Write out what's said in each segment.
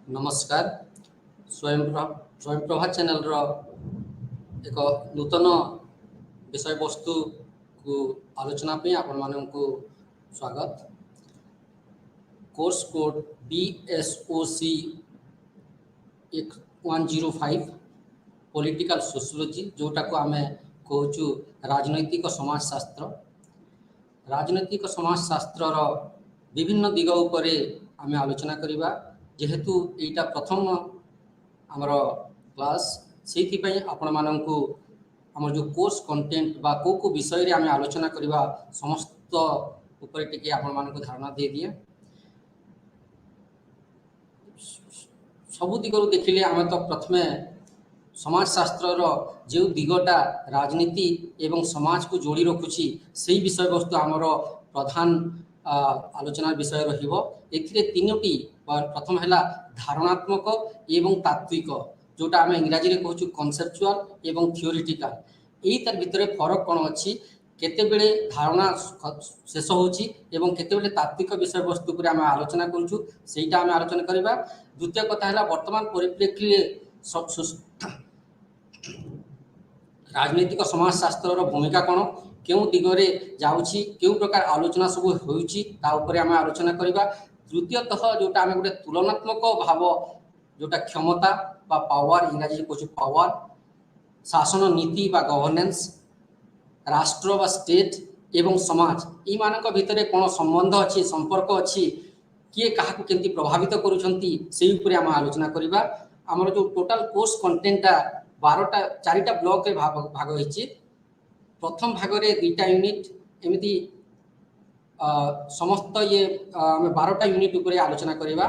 नमस्कार स्वयंप्रभा चैनल रो एक नूतन विषय वस्तु को आलोचना पे आपण माननको स्वागत। Course code BSOC 105 political sociology जोटा को आमे कहूचु राजनैतिक समाजशास्त्र। राजनैतिक समाजशास्त्र रो विभिन्न दिग उपरे आमे आलोचना करिबा। जेहेतु एटा प्रथम आमर क्लास से आपण माननको आमर जो कोर्स कंटेंट बा को विषय रे आमे आलोचना करिबा समस्त ऊपर टिके आपण माननको धारणा दे दिए। सबु दिगरु देखिले आमे तो प्रथमे समाजशास्त्र रो जो दिगटा राजनीति एवं समाज को जोड़ी रखुची से विषय वस्तु आमर प्रधान आलोचना विषय रहिबो। एथिरे तीनोटी प्रथम है धारणात्मक एवं तात्विक जोटा आम इंग्राजी रे कहूँ कनसेप्चुआल एवं थियोरिटिकल। यही तार भितर फरक कौन अच्छी केतेबेले धारणा शेष होची एवं केतेबेले तात्विक विषय वस्तु पर आम आलोचना करूँ सेटा आम आलोचना करबा। द्वितीय कथा है वर्तमान परिप्रेक्षी राजनीतिक समाजशास्त्र भूमिका कौन क्यों दिगरे जाउची क्यों प्रकार आलोचना सब होउची ता ऊपर आम आलोचना करबा। तृतीयतः जोटा आम गोटे तुलनात्मक भाव जोटा क्षमता बा पावर इंग्राजी कहूँ पावर शासन नीति बा गवर्नेंस राष्ट्र बा स्टेट एवं समाज ई मानक भितर कौन संबंध अच्छी संपर्क अच्छी किए क्या केमती प्रभावित करुछंती से ऊपर आम आलोचना करबा। आमर जो टोटाल कोर्स कंटेंटा 12टा 4टा ब्लॉक रे भाग होइछि। प्रथम भाग रे 2टा यूनिट एमिति समस्त ये आम 12टा यूनिट ऊपर आलोचना करबा।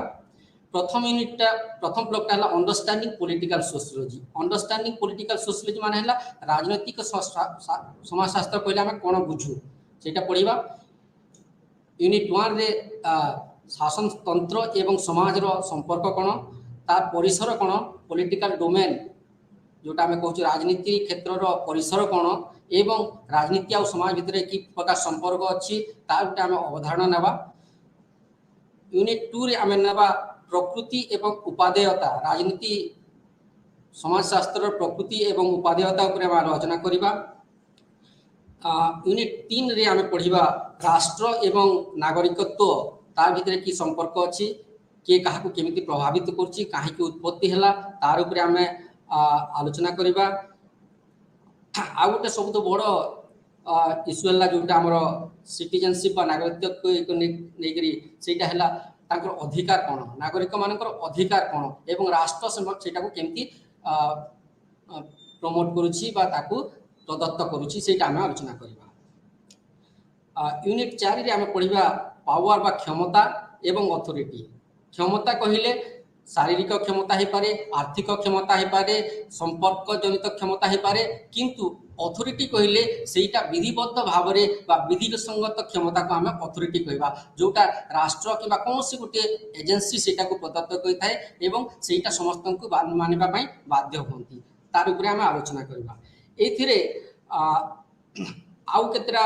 प्रथम यूनिटा प्रथम ब्लॉकटा है understanding political sociology. Understanding political sociology माने है राजनैतिक समाजशास्त्र कहले आम कौन बुझू सेटा पढ़ा। यूनिट 1 रे शासन तंत्र एवं समाज रो संपर्क कौन तार परिसर कौन पॉलिटिकल डोमेन जोटा आम कहूँ राजनीति क्षेत्र रो परिसर कौन एवं राजनीति और समाज भितर कि प्रकार संपर्क अच्छी तार गोटे आम अवधारणा नेबा। यूनिट 2 रे आम नेबा प्रकृति एवं उपादेयता राजनीति समाजशास्त्र प्रकृति एवं उपादेयता उपर आम आलोचना करबा। यूनिट 3 रे आम पढ़ा राष्ट्र एवं नागरिकत्व तार भितर कि संपर्क अच्छी किए क्या केमिति प्रभावित करछि कहीं उत्पत्ति है तार उपर आम आलोचना करबा। आ गोटे सब बड़ इश्यू है जोटा आमर सिटीजनशिप नागरिकत्व नहीं सेटा है तांकर अधिकार कौन नागरिक मानकर अधिकार कौन एवं राष्ट्र सेटा को केमती प्रमोट करुछि बा ताकू प्रदत्त करुछि सेटा आम आलोचना करबा। यूनिट 4 रे आम पढ़ा पावर बा क्षमता एवं अथॉरिटी। क्षमता कहिले शारीरिक क्षमता है पारे आर्थिक क्षमता है पारे संपर्क जनित क्षमता है पारे किंतु अथॉरिटी कहिले सेटा विधिबद्ध भाव में बा विधिसंगत क्षमता को आम अथॉरिटी कहबा जोटा राष्ट्र कि कौन सी गोटे एजेंसी सेटा को प्रदत्त करिथाय एवं सेटा समस्त को मानिबा पई बाध्य होंती तार उपरे आम आलोचना करबा। एथिरे आउ केतरा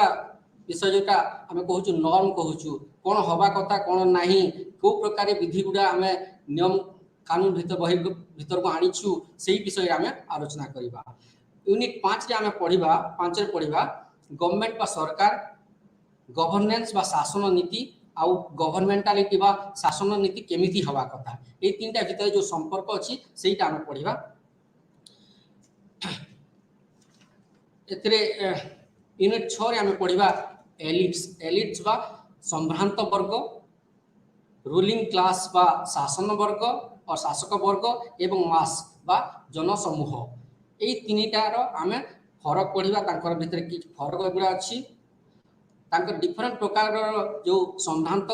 विषय जोटा आम कहूँ नॉर्म कहूँ कौन हवा कथा कौन नहीं को प्रकार विधि गुड़ा आम नियम कानून भीतर को आनीचु से विषय आम आलोचना करबा। यूनिट 5 रे आम पढ़ा 5 रे पढ़ा गवर्नमेंट बा सरकार गवर्नेंस बा शासन नीति आउ गवर्नमेंटालिटी बा शासन नीति केमिति हवा कथा ये 3टा भितर जो संपर्क अच्छी सेटा आम पढ़ा। एथिरे यूनिट 6 रे आम पढ़ा एलिट्स बा संभ्रांत वर्ग रूलिंग क्लास बा शासन वर्ग और शासक वर्ग एवं मास बा जनसमूह यही 3टार आम फरक पढ़ा तांकर भितर कि फरक गुड़ा अच्छी तांकर डिफरेंट प्रकार जो संभ्रांत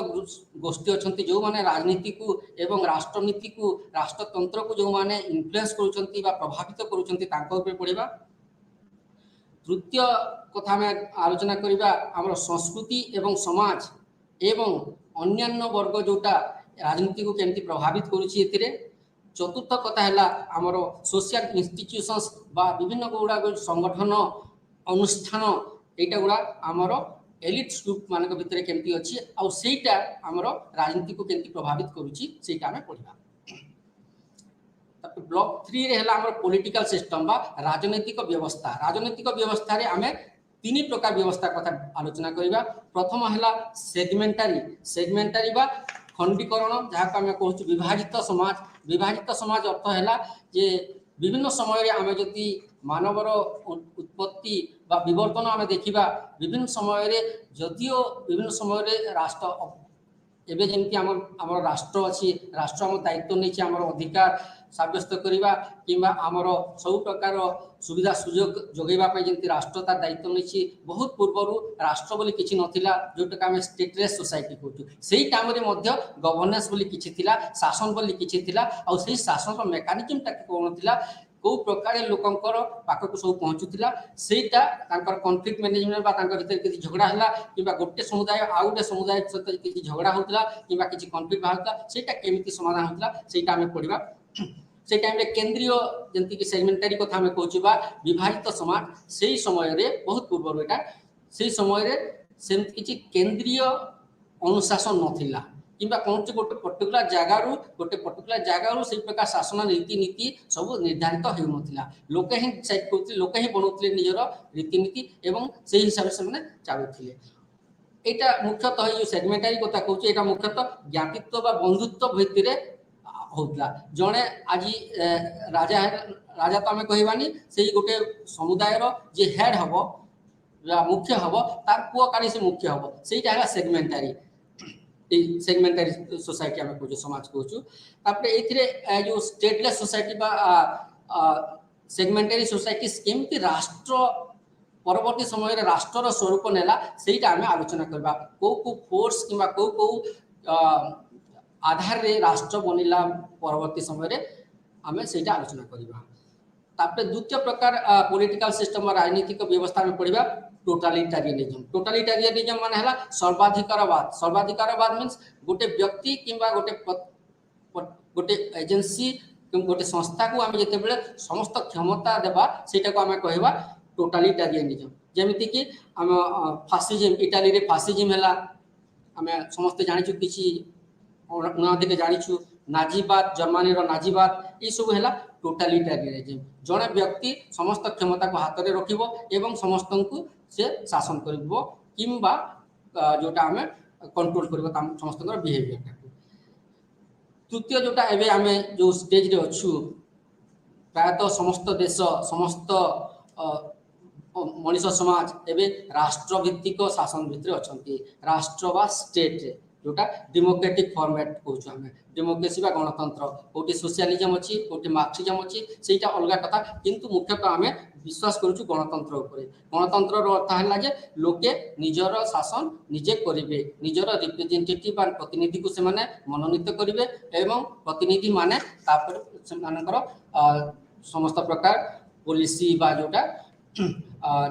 गोष्ठी अच्छा जो माने राजनीति को एवं राष्ट्रनीति को राष्ट्रतंत्र को जो माने इन्फ्लुएंस करुछंती बा प्रभावित करुछंती तांकर ऊपर पढ़ा। तृतीय कथा में आलोचना करबा आमर संस्कृति एवं समाज एवं अन्यान्य वर्ग जोटा राजनीति को केमती प्रभावित करुछि एथिरे। चतुर्थ कथा है आमर सोशल इंस्टीट्यूशंस बा विभिन्न गुड़ा संगठन अनुष्ठान एटा गुड़ा आमर एलिट ग्रुप मान भितर केमती अच्छी आउ सेटा आमर राजनीति को केमती प्रभावित करुछि सेटा आमे पढ़िबा। ब्लॉक 3 रे हला हमर पॉलिटिकल सिस्टम बा राजनीतिक व्यवस्था रे हमें तीन प्रकार व्यवस्था कथा आलोचना करिबा। प्रथम हला सेगमेंटारी बा खंडीकरण, जहाँ को आम कहूँ विभाजित समाज अर्थ है जे विभिन्न समय आम जदि मानवर उत्पत्ति बा विवर्तन आम देखा विभिन्न समय जदियो विभिन्न समय राष्ट्र एबे जमती आम राष्ट्र अच्छी राष्ट्र आम दायित्व नहीं आम अधिकार सब्यस्त करवा कि आमर सब प्रकार सुविधा सुजोग जोगेवाई जमी राष्ट्र तार दायित्व नहीं। बहुत पूर्वर राष्ट्र बोली किसी नथिला जोटा आम स्टेटलेस सोसाइटी कहूँ से टाइम गवर्नेंस बोली किसी थिला, शासन बोली किसी थिला और से शासन मेकानिजम टा कौन थिला कौ प्रकार लोकंकर पाखक सब पहुँचुला सेटा कॉन्फ्लिक्ट मैनेजमेंट भीतर किसी झगड़ा है कि गोटे समुदाय आउ गोटे समुदाय सहित किसी झगड़ा होता कि किसी कॉन्फ्लिक्ट बाहर सेटा केमिति समाधान होता सेटा आम पढ़ा। से टाइम रे केंद्रीय जंती कि सेगमेंटारी कथा हमें कहूँ बा विभाजित समाज से समय रे बहुत पूर्व एटा से समय रे सेमति किछि केंद्रीय अनुशासन नथिला किंबा कौन गोटे पर्टिकुलर जगार से प्रकार शासन रीतिनीति सब निर्धारित हो नथिला। लोके ही डिसाइड करथि, लोके ही बनौथिले निजर रीतिनीति एवं से हिसाब से माने चालुथिले। एटा मुख्यतः जो सेगमेंटारी कथा कहूँ एटा मुख्यतः ज्ञातित्व बा बंधुत्व भित्तिरे होता। जड़े आज राजा तो आम कहबानी से गोटे समुदाय जे हेड हम मुख्य हम तार पुओ काली से मुख्य हम से सेगमेंटारी सोसाइटी आम कहूँ समाज कहूँ। ये जो स्टेटलेस सोसाइटी सेगमेंटारी सोसाइटी केमती राष्ट्र परवर्ती समय राष्ट्र स्वरूप नेला सेटा आम आलोचना करबा। को फोर्स कि आधार रे राष्ट्र बनिला परवर्ती समय आम से आलोचना करवा। तापर द्वितीय प्रकार पॉलिटिकल सिस्टम राजनीतिक व्यवस्था में पढ़ा टोटालिटारियनिज्म माने हला सर्वाधिकारवाद मीन्स गोटे व्यक्ति किंबा गोटे एजेंसी गोटे संस्था को आम जिते समस्त क्षमता देवा सेटा को आम कहवा टोटालिटारियनिज्म। जेमिति कि आम फासिज्म इटाली रे फासिज्म है आम समस्ते जानिछु किछि उन्नति जानिछु नाजीवाद जर्मनी नाजीवाद ये सब है टोटालिटारियनिज्म। जड़े व्यक्ति समस्त क्षमता को हाथ में रखिबो एवं समस्त को से शासन करिबो किंबा जोटा आम कंट्रोल करिबो समस्त बिहेवियर। तृतीय जोटा एबे आम जो स्टेज रे अच्छु प्रायतः समस्त देश समस्त मनीष समाज एवं राष्ट्रभित्तिक शासन भितर अच्छा राष्ट्र बा स्टेट जोटा डेमोक्रेटिक फॉर्मेट कहूँ आम डेमोक्रेसी बा गणतंत्र कोटी सोशलिज्म अच्छी कोटी मार्क्सिज्म अच्छी सेटा अलग कथा किंतु मुख्यतः आम विश्वास करूँ गणतंत्र उपरे। गणतंत्र अर्थ है जे लोके निजर शासन निजे करेंगे निजर रिप्रेजेंटेटिव बा प्रतिनिधि को से मनोनीत करेंगे एवं प्रतिनिधि माने समस्त प्रकार पॉलिसी बा जोटा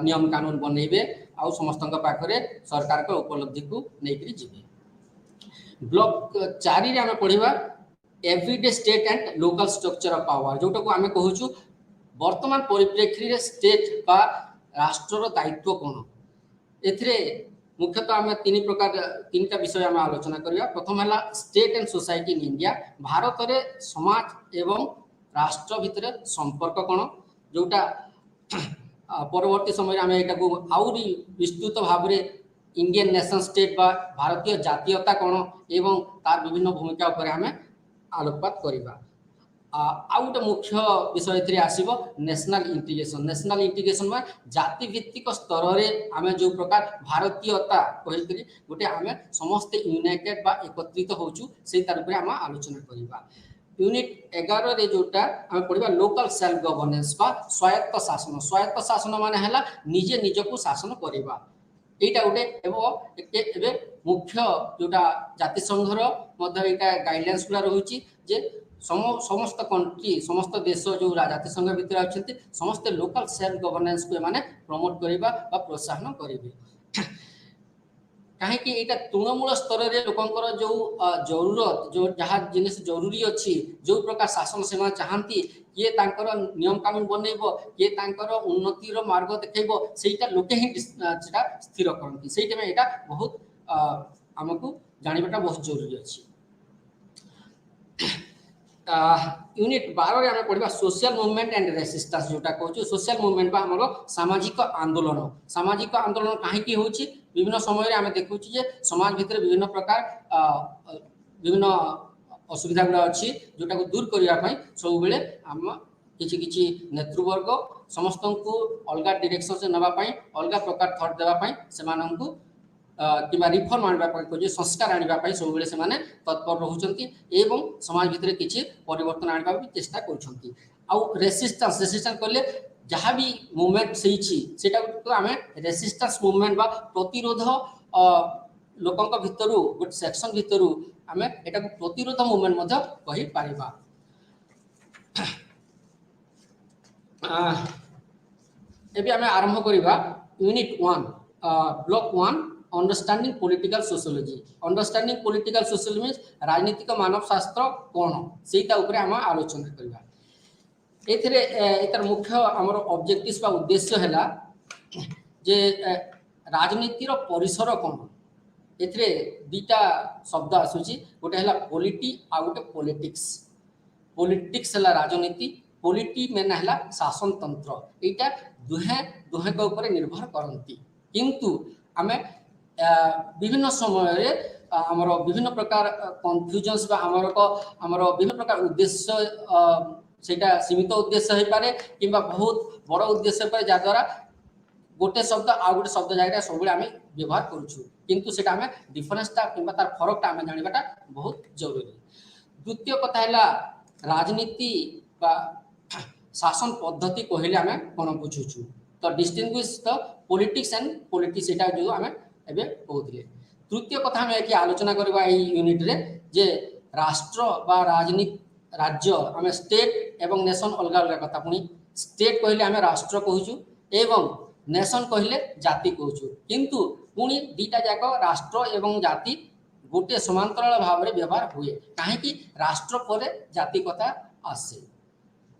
नियम कानून बनइबे आ समस्त पाखरे सरकार को उपलब्धि को लेकर जीवे। ब्लॉक 4 रे आम पढ़ा everyday state and local structure of power जोटा को आम कहूँ वर्तमान परिप्रेक्षी रे स्टेट बा राष्ट्र दायित्व कौन। एथिरे मुख्यतः आम तीन विषय आम आलोचना करवा। प्रथम है state and society in India Bharat रे समाज एवं राष्ट्र भितर संपर्क कौन जोटा परवर्ती समय आम यहाँ को आउरी विस्तृत भाव में इंडियन नेशन स्टेट बा भारतीय जातीयता कौन एवं तार विभिन्न भूमिका उपर आम आलोकपात करवा। आउ गोटे मुख्य विषय आसब नेशनल इंटीग्रेशन में जाति भित्तिक स्तर में आम जो प्रकार भारतीयता कहीकि गोटे आम समस्ते यूनाइटेड बा एकत्रित होचु से तार उपरे आम आलोचना करवा। यूनिट 11 रे जोटा आम पढ़ा लोकल सेल्फ गवर्नेंस बा स्वायत्त शासन माने हला निजे निजको शासन करवा। यहाँ गोटे मुख्य जोटा जातिसंघर गाइडलाइंस गुला रही जे समस्त कंट्री समस्त देश जो जातिसंघ भितर अच्छा समस्त लोकल सेल्फ गवर्नेंस को माने प्रमोट करवा प्रोत्साहन करेंगे। कहीं यहाँ तृणमूल स्तर में लोकंर जो जरूरत जो जहाँ जिनिस जरूरी अच्छी जो प्रकार शासन से चाहती किए तांकर नियम कानून बनइब किए तांकर उन्नतिर मार्ग देखो सेटा लोके ही स्थिर करती से यहाँ बहुत आमको जानवाटा बहुत जरूरी अच्छी। यूनिट 12 आम पढ़ा सोशल मूवमेंट एंड रेसिस्टेंस जोटा कहूँ सोशल मूवमेंट आमर सामाजिक आंदोलन कहीं हो विभिन्न समय आम देखु समाज भितर विभिन्न प्रकार विभिन्न असुविधा गुड़ा अच्छी जोटा को दूर करने सब बेले आम किसी नेतृवर्ग समस्त को अलग डायरेक्शन से नापी अलग प्रकार थट देवाई से कि रिफर्म आने संस्कार आने सब बेले से तत्पर रोचंती एवं समाज भितर किसी परिवर्तन आने भी चेष्टा कर रेसिस्टेंस कहले जहाँ भी मूवमेंट से आम रेसिस्टेंस मूवमेंट बा प्रतिरोध लोकों भितर गोटे सेक्शन भितर आम एटा प्रतिरोध मूवमेंट कही पारिबा। एबे आम आरंभ करिबा unit 1 block 1 understanding political sociology. Understanding political sociology means राजनीतिक मानव शास्त्र कौन सेटा ऊपर आम आलोचना करिबा। एथिरे एतर मुख्य हमर ऑब्जेक्टिव्स बा उद्देश्य हैला जे राजनीतिर परिसर कौन एथिरे दुईटा शब्द आसुची गोटे हैला पॉलिटी आ गोटे पॉलिटिक्स। पॉलिटिक्स हैला राजनीति पॉलिटी मेन हैला शासन तंत्र एटा दुहे के ऊपर निर्भर करती किंतु आमे विभिन्न समय रे हमर विभिन्न प्रकार कन्फ्यूजन्स बा हमर विभिन्न प्रकार उद्देश्य सेटा सीमित उद्देश्य हो पारे किंबा बहुत बड़ उद्देश्य पारे जा द्वारा गोटे शब्द आ गोटे शब्द जगह सब आम व्यवहार करूँ किंतु सेटा आम डिफरेन्सटा किंबा तार फरकटा आम जानाटा बहुत जरूरी। द्वितीय कथा है राजनीति बा शासन पद्धति कहले आम कौन बुझुचु तो distinguish the politics and polity सेटा जो आम एबे कहूले। तृतीय कथा आम कि आलोचना करबा एई यूनिट रे जे राष्ट्र बा राजनीति राज्य आम स्टेट एवं नेशन अलग अलग कथा पुणी स्टेट कहले आम राष्ट्र कहूँ एवं नेशन कहले जाति कहूँ किंतु पुणी दीटा जाक राष्ट्र एवं जाति गोटे समांतराल भाव में व्यवहार हुए कहीं राष्ट्र पर जाति कथा आसे।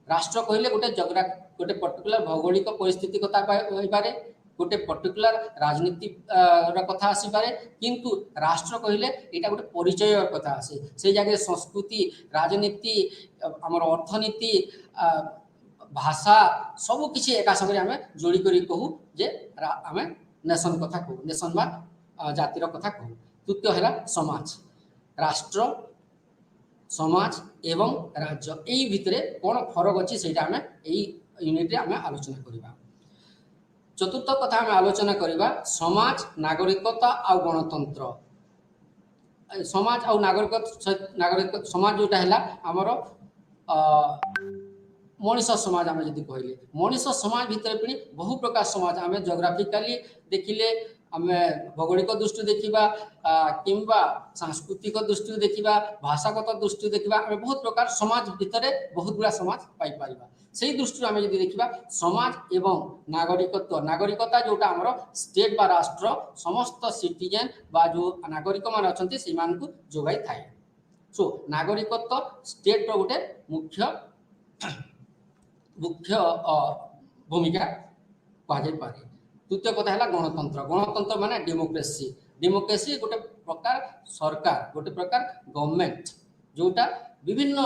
राष्ट्र कहले गोटे गोटे पर्टिकुलर भौगोलिक परिस्थिति कथा पारे गोटे पर्टिकुलर राजनीति कथा आसीपारे किंतु राष्ट्र कहले यहाँ गोटे परिचय कथा आसे से जगह संस्कृति राजनीति आमर अर्थनीति भाषा सब किसी एका संगे आम जोड़ी करी कहू जे आम नेशन कथा कहू नेशन बा जातिर कथा कहू। तृतीय है समाज राष्ट्र समाज एवं राज्य यही भितर कौन फरक अच्छी से आम यूनिट आम आलोचना करवा। चतुर्थ कथा आम आलोचना करवा समाज नागरिकता आ गणतंत्र। समाज आ नागरिक समाज जोटा है आमर मनीष समाज आम जदि कहले मनीष समाज भितर भी बहु प्रकार समाज आम जोग्राफिकाली देखिले आम भौगोलिक दृष्टि देखा किंबा सांस्कृतिक दृष्टि देखा भाषागत दृष्टि देखा आम बहुत प्रकार समाज भितर बहुत गुड़ा समाज पाइपर से दृष्टि आम जब देखा समाज एवं नागरिकता जोटा आमर स्टेट बा राष्ट्र समस्त सिटीजेन बा जो नागरिक मान अच्छा से जोगाई थाए। सो नागरिकत्व स्टेट गोटे मुख्य मुख्य भूमिका कहुए। तृतीय कथा है गणतंत्र। गणतंत्र माने डेमोक्रेसी। डेमोक्रेसी गोटे प्रकार सरकार गोटे प्रकार गवर्नमेंट जोटा विभिन्न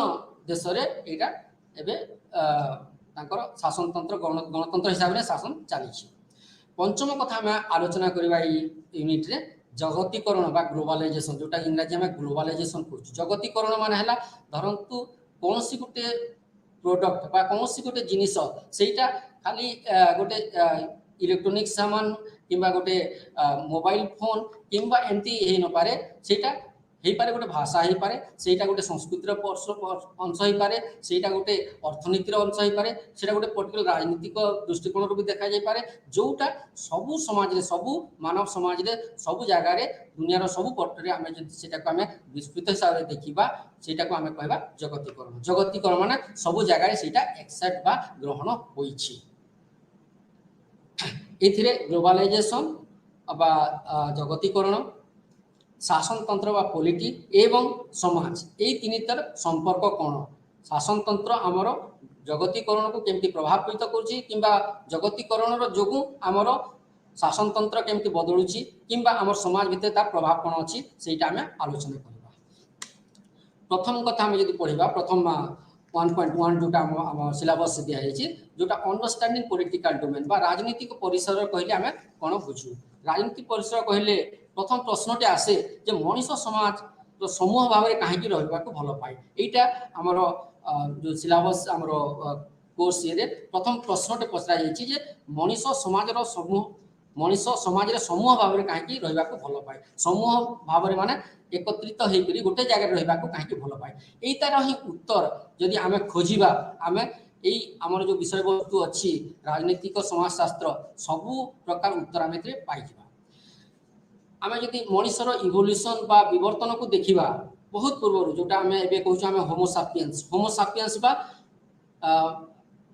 देश रे एटा एबे तांकर शासन तंत्र गणतंत्र हिसाब से शासन चली। पंचम कथा आम आलोचना करवा यूनिट रे जगतीकरण बा ग्लोबलाइजेशन जोटा इंग्राजी में ग्लोबलाइजेशन कहूँ। जगतीकरण मान है धरतु कौन सी गोटे प्रोडक्ट बा कौन सी गोटे जिनिस सेटा खाली गोटे इलेक्ट्रोनिक सामान किंबा गोटे मोबाइल फोन किंबा एमती हो न पारे सेटा हो पारे गोटे भाषा हो पारे सेटा गोटे संस्कृतिर अंश हो पारे सेटा गोटे अर्थनीतिर अंश हो पारे सेटा गोटे पर्टिकुलर राजनीतिक दृष्टिकोण भी देखा जाय पारे जोटा सबू समाज रे सबू मानव समाज रे सबू जगार दुनियार सबू पटरे आम सेटा आम विस्तृत हिसाब से देखा सेटा को आम कहवा जगतीकरण। जगतीकरण माने सबू जगार सेटा एक्सेप्ट बा ग्रहण होइछि। एथिरे ग्लोबलाइजेशन बा जगतीकरण शासन तंत्र बा पॉलिटी एवं समाज यही तीन तर संपर्क कौन शासन तंत्र आमर जगतीकरण को केमती प्रभावित करुच्ची किंबा जगतीकरण जोगु आमर शासन तंत्र केमती बदलुची किंबा आमर समाज भितर तार प्रभाव कौन अच्छी सेटा आम आलोचना करवा। प्रथम कथा आम जब पढ़ा प्रथम 1.1 जोटा आम सिलेबस दिखाई जोटा अंडरस्टैंडिंग पॉलिटिकल डोमेन बा राजनीतिक परिसर कहले आम कौन बुझू राजनीतिक परिसर कहले प्रथम प्रश्नटे आसे जे मनीष समाज तो समूह भाव में कहीं रहा भल पाए यहाँ आमर जो सिलेबस आमर कोर्स ये प्रथम प्रश्नटे पचरा जे मनीष समाज समूह मनीष समाज समूह भाव में कहीं रहा भल पाए समूह भाव में माने एकत्रित होकर गोटे जगह रहा कहीं भल पाए यही तार ही उत्तर जदि आम खोजा आम यही आमर जो विषय वस्तु अच्छी राजनीतिक समाजशास्त्र सबू प्रकार उत्तर आम पाई आम जदि मनीषर इवोल्यूशन बा विवर्तन को देखा बहुत पूर्व जोटा आम एवं होमोसापियंस बा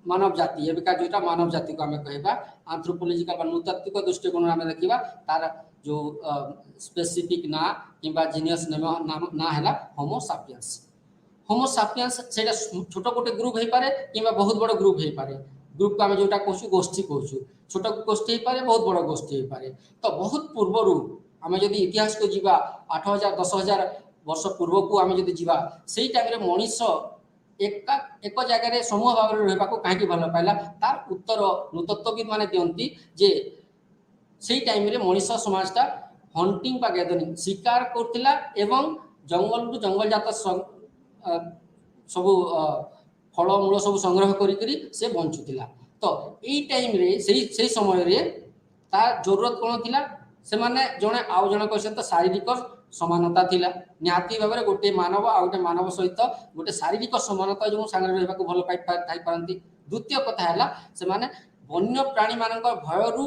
मानव जाति एवं जोटा मानव जाति को आम कहवा आंथ्रोपोलॉजिकल नृतात्विक दृष्टिकोण आम देखा तार जो स्पेसिफिक ना कि जीनियस ना है होमोसापियंस से छोट गोटे ग्रुप हो पारे कि बहुत बड़ ग्रुप हो पारे ग्रुप को आम जोटा कहूँ गोष्ठी कहूँ छोट गोष्ठी हो पारे बहुत बड़ गोष्ठी हो पारे तो बहुत पूर्व आम जब इतिहास को जीवा 8000 10,000 वर्ष पूर्व को आम जब जीवा से टाइम मनीष एक जगह समूह भाव में रहा कहीं भल पाला तार उत्तर नृतत्वविद मैंने दिखती जे से टाइम मनीष समाजटा हंटिंग बा गैदरिंग शिकार करथिला एवं जंगल रु जंगल जात सब फलमूल सब संग्रह करी से बंचुला तो यही टाइम रे से समय रे तार जरूरत कौन थिला से माने जने आउ जनक सहित शारीरिक समानता थिला निहाती भाव में गोटे मानव आ गोटे मानव सहित गोटे शारीरिक समानता जो सांगे रहा भल पाई पारती द्वितीय कथा है से माने वन्य प्राणी मान भय रु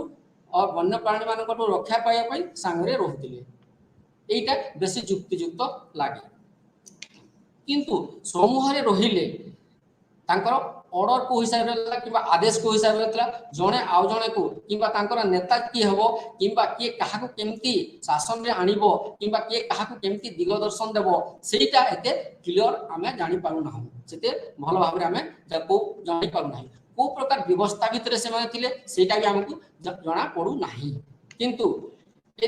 और वन्य प्राणी मान रक्षा पाइबा सांगे रोते यहीटा बेसी जुक्तियुक्त लगे किंतु समूह रहिले ऑर्डर को हिसाब से कि आदेश को हिसाब से जड़े आउ जड़े को कि नेता किए हम कि किए क्या केमती शासन में आणव कि किए क्या केमती दिग दर्शन देव सेटा एत क्लीयर आम जापारूना से भल भाव में आम जापारूना को प्रकार व्यवस्था भितर से आमको जना पड़ूना किंतु ए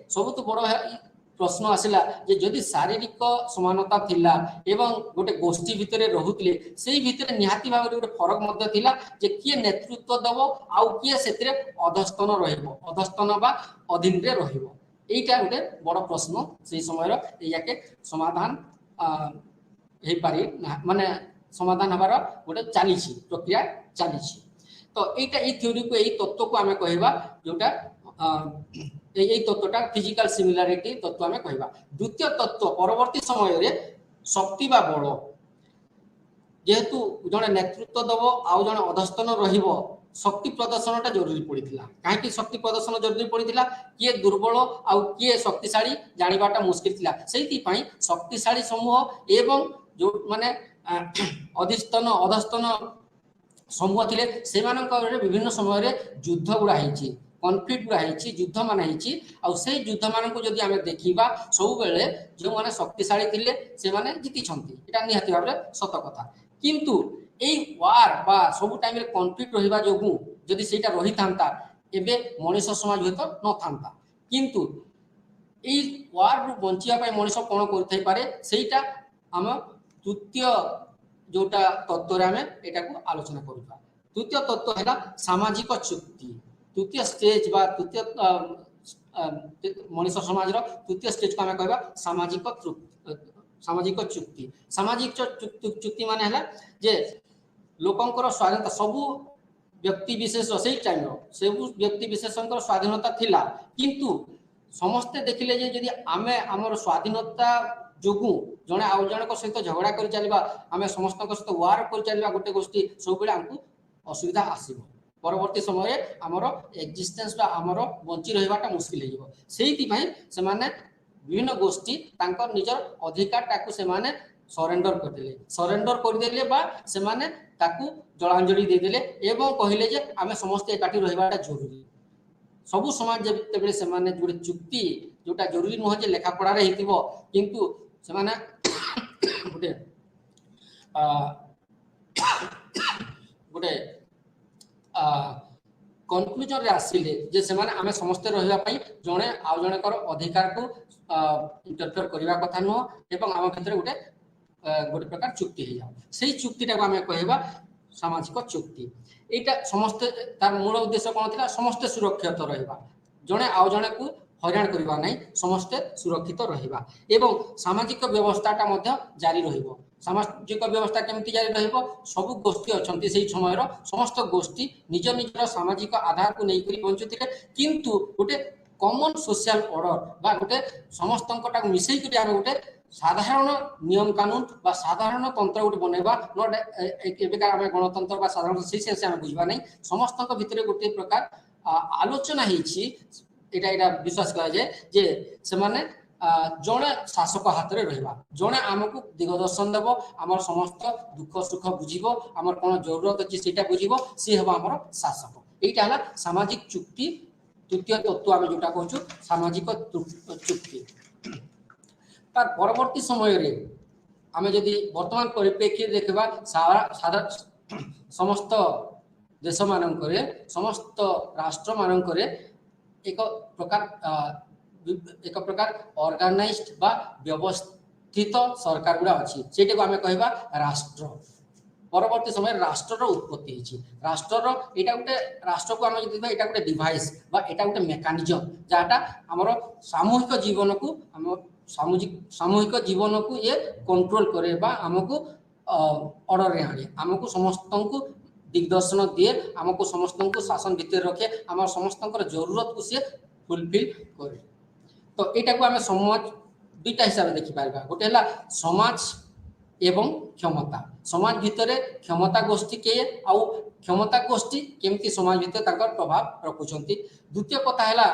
सब बड़ प्रश्न आसला जे जदि शारीरिक समानता थिला एवं गोटे गोष्ठी भितर रहुतले सेही भितर निहाती भाव गोटे फरक मध्य थिला जे किए नेतृत्व दब आउ किए सेतिरे अधस्तन रहिबो अधस्तन बा अधीन रे रहिबो एटा गोटे बड़ प्रश्न से समय याके समाधान हे पारि माने समाधान हबार गोटे चली प्रक्रिया चली तो एटा ए थ्योरी को ए तत्व को आम कहवा जोटा यही तत्वटा फिजिकल सिमिलारिटी तत्व आम कहवा द्वितीय तत्व परवर्ती समय रे शक्ति बा बल जेहेतु जड़े नेतृत्व दब आउ जड़े अधस्तन रहिबो शक्ति प्रदर्शनटा जरूरी पड़ीला कहीं शक्ति प्रदर्शन जरूरी पड़ीला किए दुर्बल आउ किए शक्तिशाली जानिबाटा मुश्किल थिला सेति पई शक्तिशाली समूह एवं जो माने अधिस्तन अधस्तन समूह थिले से विभिन्न समय युद्ध गुड़ा होती कनफ्लिक्ट गुड़ा होती युद्ध मान होती युद्ध मान को जब आम देखा सब बेले जो मैंने शक्तिशाली थे से जीति यहाँ निहाती भाव में सत कथा किंतु यही वार बा सब टाइम कनफ्लिक्ट रहा जो जदि से रही था एवं मनीष समाज हुए तो न था किंतु यही वार रु बचाई मनीष कौन करता आम तृतीय जोटा तत्व आम यहाँ आलोचना करा तृतीय तत्व है सामाजिक चुक्ति तृतीय स्टेज बा तृतीय मनीष समाज तृतीय स्टेज को आम कह सामाजिक चुक्ति सामाजिक चुक्ति मान है जे लोकंकर स्वाधीनता सबू व्यक्ति विशेष से टाइम सब व्यक्ति विशेष स्वाधीनता थिला किंतु समस्ते देखिले जे यदि आमे आमर स्वाधीनता जोगु जड़े आउ जन सहित झगड़ा कर चलवा आम समस्त सहित वार कर चलवा गोटे गोष्ठी सब बेले आमको असुविधा आसब परवर्ती समय आमर एक्जिस्टेंस आमर बंची रहाटा मुस्किल हो से विभिन्न गोष्ठी निजर अधिकार से सरेंडर करदेले बा से जलांजलि देदेले एवं कहले जे आम समस्त एकाठी रहाटा जरूरी सबू समाज जिते से गोटे चुक्ति जोटा जरूरी नुह जे लेखापड़ा किंतु से गोटे गोटे कनक्लूजन रे आसिले जे से आम समस्ते रही जड़े आउ जन अधिकार को इंटरफेयर करने कथा नुह एवं आम क्षेत्र गोटे गोटे प्रकार चुक्ति हो जाओ से चुक्तिटा आम कहवा सामाजिक चुक्ति एटा समस्ते तार मूल उद्देश्य कौन था समस्ते सुरक्षित रहा जड़े आउ जड़े को हईराण करवा नहीं समस्ते सुरक्षित रहा एवं सामाजिक व्यवस्थाटा जारी रहिबो सामाजिक व्यवस्था केमती जारी रहिबो सब गोष्ठी अच्छा से समय समस्त गोष्ठी निज निजर सामाजिक आधार को लेकर बंचुते किंतु गोटे कॉमन सोशल ऑर्डर बा गोटे समस्त मिसई कर आम गोटे साधारण नियम कानून बा साधारण तंत्र गोटे बनवा नट एवं आम गणतंत्र बा साधारण से सेंस आम बुझा नहीं समस्त भितर गोटे प्रकार आलोचना होता विश्वास करा जाए जे से माने जड़े शासक हाथ में रहा जड़े आमको दिगदर्शन देव आम समस्त दुख सुख बुझब आम कौन जरूरत अच्छी से बुझब सी हम आम शासक यहाँ है सामाजिक चुक्ति तृतीय तत्व आम जोटा कहूँ सामाजिक चुक्ति तार परवर्ती समय आम जदि वर्तमान परिप्रेक्षी देखा समस्त देश मानक समस्त राष्ट्र मानक एक प्रकार ऑर्गेनाइज्ड बा व्यवस्थित सरकार गुड़ा अच्छी से आम कहवा राष्ट्र परवर्ती समय राष्ट्र उत्पत्ति राष्ट्र यहाँ गोटे राष्ट्र को आम जो यहाँ गोटे डिवाइस बा यहाँ गोटे मेकानिजम जहाँटा आमर सामूहिक जीवन को आम सामूहिक जीवन को ये कंट्रोल करे बा आमको ऑर्डर रे आने आमको समस्त को दिग्दर्शन दिए आमको समस्त को शासन भितर रखे आम समस्त जरूरत को सी फुलफिल करे तो यहाँ को आम समाज दुईटा हिसाब से देखिपार गोटे है समाज एवं क्षमता समाज भितर क्षमता गोष्ठी किए आउ क्षमता गोष्ठी केमती समाज भितर प्रभाव रखुंट द्वितीय कथा है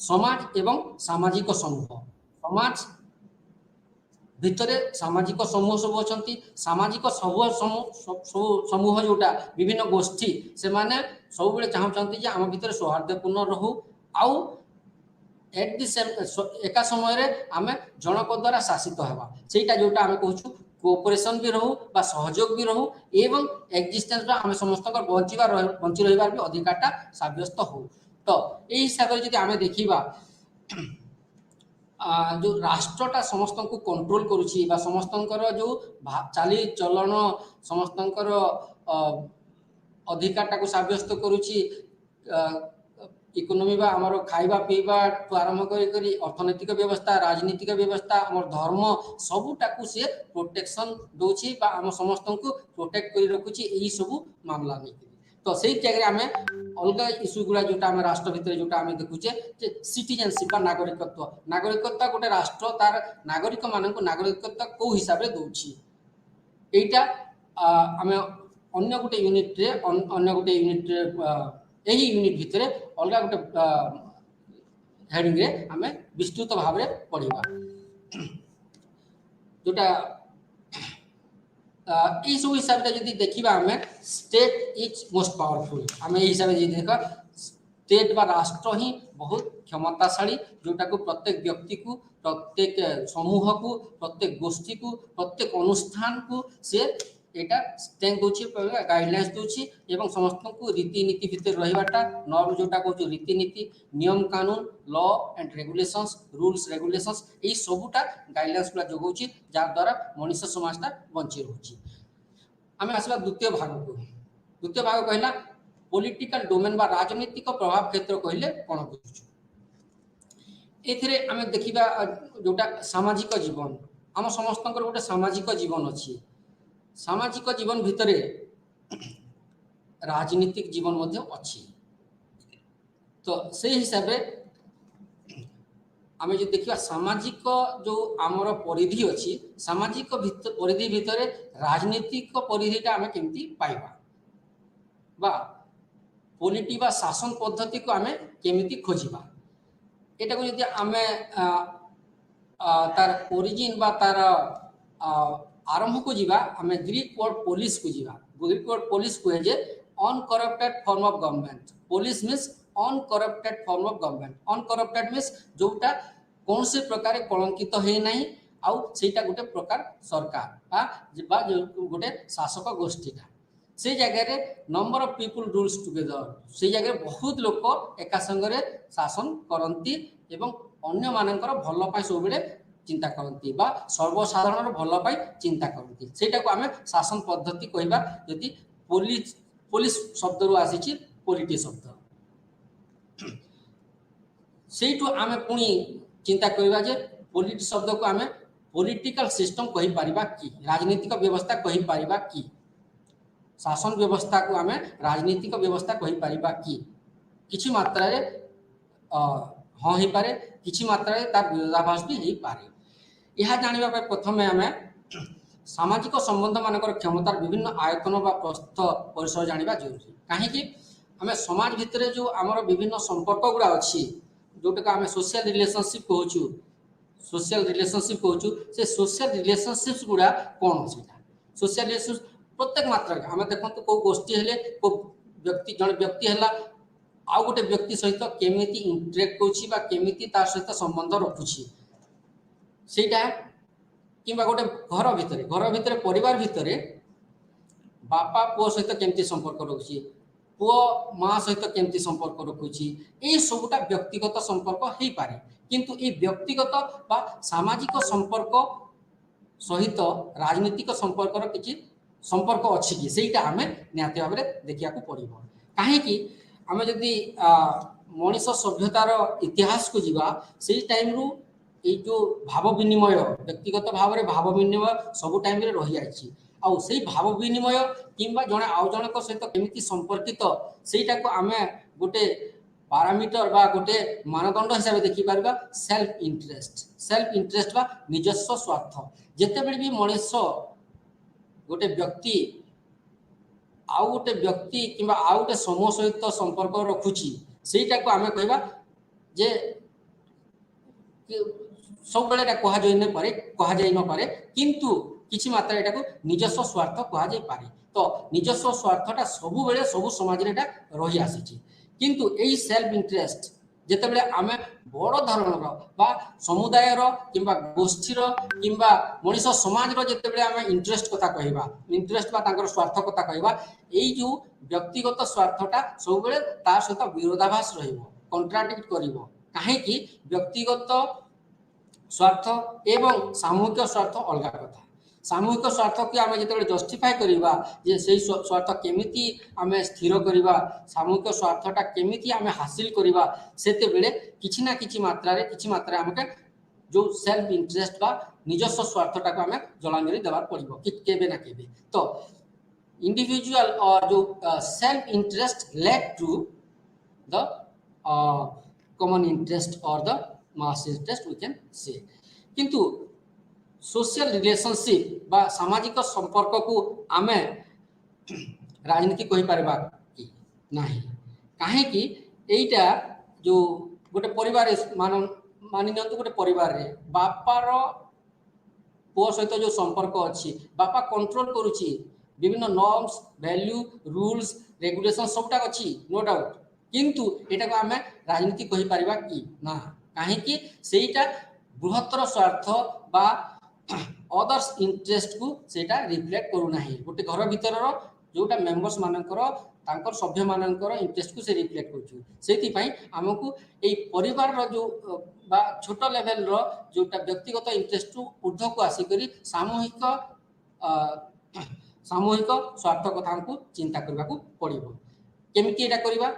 समाज एवं सामाजिक समूह समाज भितर सामाजिक समूह सब अच्छा सामाजिक समूह जोटा विभिन्न गोष्ठी से माने सब बेले चाहते आम भितर सौहार्दपूर्ण रहू आउ एट दि सेम एका समय आम जनक द्वारा शासित होगा सेटा जोटा आम कहूँ कोऑपरेशन भी रहू बा सहयोग भी रहू एवं एक्जिस्टेंस आम समस्त बंची रही भी अधिकारटा सब्यस्त हो तो यही हिसाब से जब आम देखा जो राष्ट्रटा समस्त को कंट्रोल करुच्ची समस्त जो चाली चलन समस्त अधिकारटा को सब्यस्त करुच्ची इकोनॉमी बा आमर खाइबा पीवा तो आरंभ करी अर्थनैतिक व्यवस्था राजनीतिक व्यवस्था आमर धर्म सबूटा सी प्रोटेक्शन दौची बा आम समस्त को प्रोटेक्ट कर रखुची यही सब मामला नहीं तो से जगह आम अलग इश्यू गुड़ा जोटा आम राष्ट्र भितर जोटा आम देखुचे सिटीजनशिप बा नागरिकत्व गोटे राष्ट्र तार नागरिक मानक नागरिकत्व कौ हिसाब से दौची एटा आम अन्य गोटे यूनिट्रे यही यूनिट भितर अलग गोटे हेडिंग रे आम विस्तृत भाव में पढ़ा जोटा यही सब हिसाब से जब देखा आम स्टेट इज मोस्ट पावरफुल आम यही हिसाब से देखा स्टेट बा राष्ट्र ही बहुत क्षमताशाली जोटा को प्रत्येक व्यक्ति को प्रत्येक समूह को प्रत्येक गोष्ठी को प्रत्येक अनुष्ठान को से एटा स्ट्रेंथ दूची गाइडलाइंस दूची एवं समस्त को रीतिनीति भितर रहिबाटा नॉर्म जोटा कहूँ रीतिनीति नियम कानून law and regulations rules regulations यही सबूटा गाइडलाइंस गुला जोगाउची जार द्वारा मनुष्य समाजटा बंची रहुची आम आसवा द्वितीय भाग को द्वितीय भाग कहला पॉलिटिकल डोमेन बा राजनीतिक प्रभाव क्षेत्र कहले कौन बुझुछु एथिरे आम देखिबा जोटा सामाजिक जीवन आम समस्त गोटे सामाजिक जीवन अच्छी सामाजिक जीवन भितर राजनीतिक जीवन मध्य अच्छी तो से हिसाब से आम जो देखा सामाजिक जो आमर परिधि अच्छी सामाजिक परिधि भितर राजनीतिक परिधिटा आम केमती पाइबा बा पॉलिटी बा शासन पद्धति को आम केमिति खोजिबा एटा को यदि आम तार ओरिजिन बा तार आरंभ को जीवा आम ग्रीक वर्ड पुलिस को जीवा ग्रीक वर्ड पुलिस कहे जे uncorrupted form of government police means uncorrupted form of government uncorrupted means जोटा कौन से प्रकार कलंकित है नहीं आउ सेटा गोटे प्रकार सरकार बा गोटे शासक गोष्ठीटा से जगह number of people rules together से जगह बहुत लोक एका संगे शासन करती एवं अन्य मानकर भल पाई सब बेले चिंता करती बा सर्वसाधारण भल पाई चिंता करती सेटा को आमे शासन पद्धति कहबा यदि पुलिस पुलिस शब्द रु आसीची पॉलिटी शब्द सेठू आमे पुणी चिंता करबा जे पॉलिटी शब्द को आमे पॉलिटिकल सिस्टम कहि परिबा की राजनीतिक व्यवस्था कहि परिबा की शासन व्यवस्था को आमे राजनीतिक व्यवस्था कहि परिबा की किछि मात्रा रे हाँ ही पारे किछि मात्रा रे तार विरोधाभास भी ही पारे यह जानिबा पे प्रथमे आमे सामाजिक संबंध मानकर क्षमतार विभिन्न आयतन बा प्रस्थ परिसर जानिबा जरूरी काहे कि आमे समाज भितरे जो हमर विभिन्न संपर्क गुडा अछि जोटा आमे सोशल रिलेशनशिप कहूँ से सोशल रिलेशनशिप्स गुडा कौन सेटा सोशल रिलेशनशिप प्रत्येक मात्रा आम देखो को गोष्ठी हेले को व्यक्ति जन व्यक्ति है आउ गोटे व्यक्ति सहित केमिति इंटरेक्ट होछि बा केमिति तार सहित संबंध रखुछि सेटा किंबा गोटे घर भितर परिवार भितर बापा पुओ सहित केमिति संपर्क रखुछि पुओ माँ सहित केमिति संपर्क रखुछि ए सबुटा व्यक्तिगत संपर्क हेई पारे किंतु ए व्यक्तिगत बा सामाजिक संपर्क सहित राजनीतिक संपर्क किछि संपर्क अछि कि सेटा आमे निहाती भाव में देखिया को पड़िबो काहे कि आमे जदि मनीष सभ्यतार इतिहास को जीवा से टाइम रु ए जो भाव विनिमय व्यक्तिगत भाव में भाव विनिमय सब टाइम रे रही आछि आउ से भाव विनिमय किंबा जने आउ जनक सहित केमिति संपर्कित सेटा को आमे गोटे पारामीटर बा गोटे मानदंड हिसाब देखि पारबा सेल्फ इंटरेस्ट बा निजस्व स्वार्थ जेते बेले भी मनीष गोटे व्यक्ति आउ गोटे व्यक्ति किंबा आउ गोटे समूह सहित संपर्क रखुची सेटा को आमे कहबा जे सब बेले कहा जाई न पारे किंतु किछि मात्रा एटा को निजस्व स्वार्थ कहा जाई पारे तो निजस्व स्वार्थटा सब बेले सब समाज रे एटा रही आसीची किंतु एई सेल्फ इंटरेस्ट जेते बेले आमे बड़ धरणर बा समुदायर किंबा गोष्ठीर किंबा मनीष समाज रो जेते बेले आमे इंटरेस्ट कथा कहबा इंटरेस्ट बा तांकर स्वार्थ कथा कहबा एई जो व्यक्तिगत स्वार्थटा सब बेले तार सहित विरोधाभास रहिबो कॉन्ट्राडिक्ट करिवो काहे कि व्यक्तिगत स्वार्थ एवं सामूहिक स्वार्थ अलग कथा सामूहिक स्वार्थ को आम जो जस्टिफाई करवा जे से स्वार्थ केमिति आमे स्थिर करवा सामूहिक स्वार्थटा केमिति आमे हासिल करवा सेते बेले किछि ना किछि मात्रा आमके जो सेल्फ इंटरेस्ट बा निजस्व स्वार्थटा को आमे जलांजलि देवार पड़िबो कि केबे ना केबे तो इंडिविजुअल और जो self interest led to the common interest और the mass interest we can say किंतु सोशल रिलेशनशिप बा सामाजिक संपर्क को आमे राजनीति कहि पारबा कि नाही काहे कि एइटा जो गोटे परिवार मानि नियंतु गोटे परिवार रे बापार पुओ सहित जो संपर्क अछि बापा कंट्रोल करूची विभिन्न नॉर्म्स वैल्यू रूल्स रेगुलेशन सबटा अछि नो डाउट किंतु एटा को आमे राजनीति कहि पारबा कि ना काहे कि सेइटा बृहत्तर स्वार्थ बा अदर्स इंटरेस्ट को सेटा रिफ्लेक्ट करू नाही गोटे घर भीतर जोटा मेंबर्स मानकर तांकर सभ्य मानकर इंटरेस्ट को से रिफ्लेक्ट करू सेति पई हमकु एई परिवार रो जो बा छोट लेवल रो जोटा व्यक्तिगत इंटरेस्ट को ऊर्ध्व को आसी करी सामूहिक स्वार्थ कथा को चिंता करबा को पड़िबो केमिति एटा करबा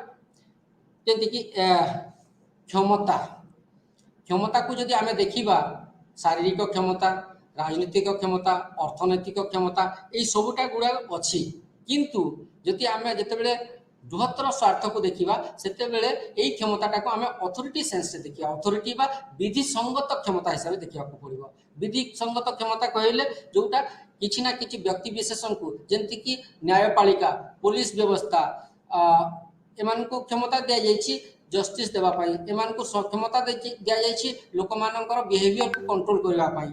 जेंति कि क्षमता को जदि आमे देखिबा शारीरिक क्षमता राजनीतिक क्षमता अर्थनैतिक क्षमता ये सबुटा गुड़ा अच्छी किंतु जदि आमे जेतेबेले बृहत्तर स्वार्थ को देखिबा सेतेबेले एई क्षमताटा को आमे अथॉरिटी सेंस से देखिया अथॉरिटी बा विधि संगत क्षमता हिसाब से देखिया को पड़िबो विधि संगत क्षमता कहले जोटा किछि ना किछि व्यक्ति विशेषण को जेंति कि न्यायपालिका पुलिस व्यवस्था एमान को क्षमता दिया जायछि जस्टिस देवा पाई एमान को क्षमता दिया जायछि लोक मानकर बिहेवियर को कंट्रोल करबा पाई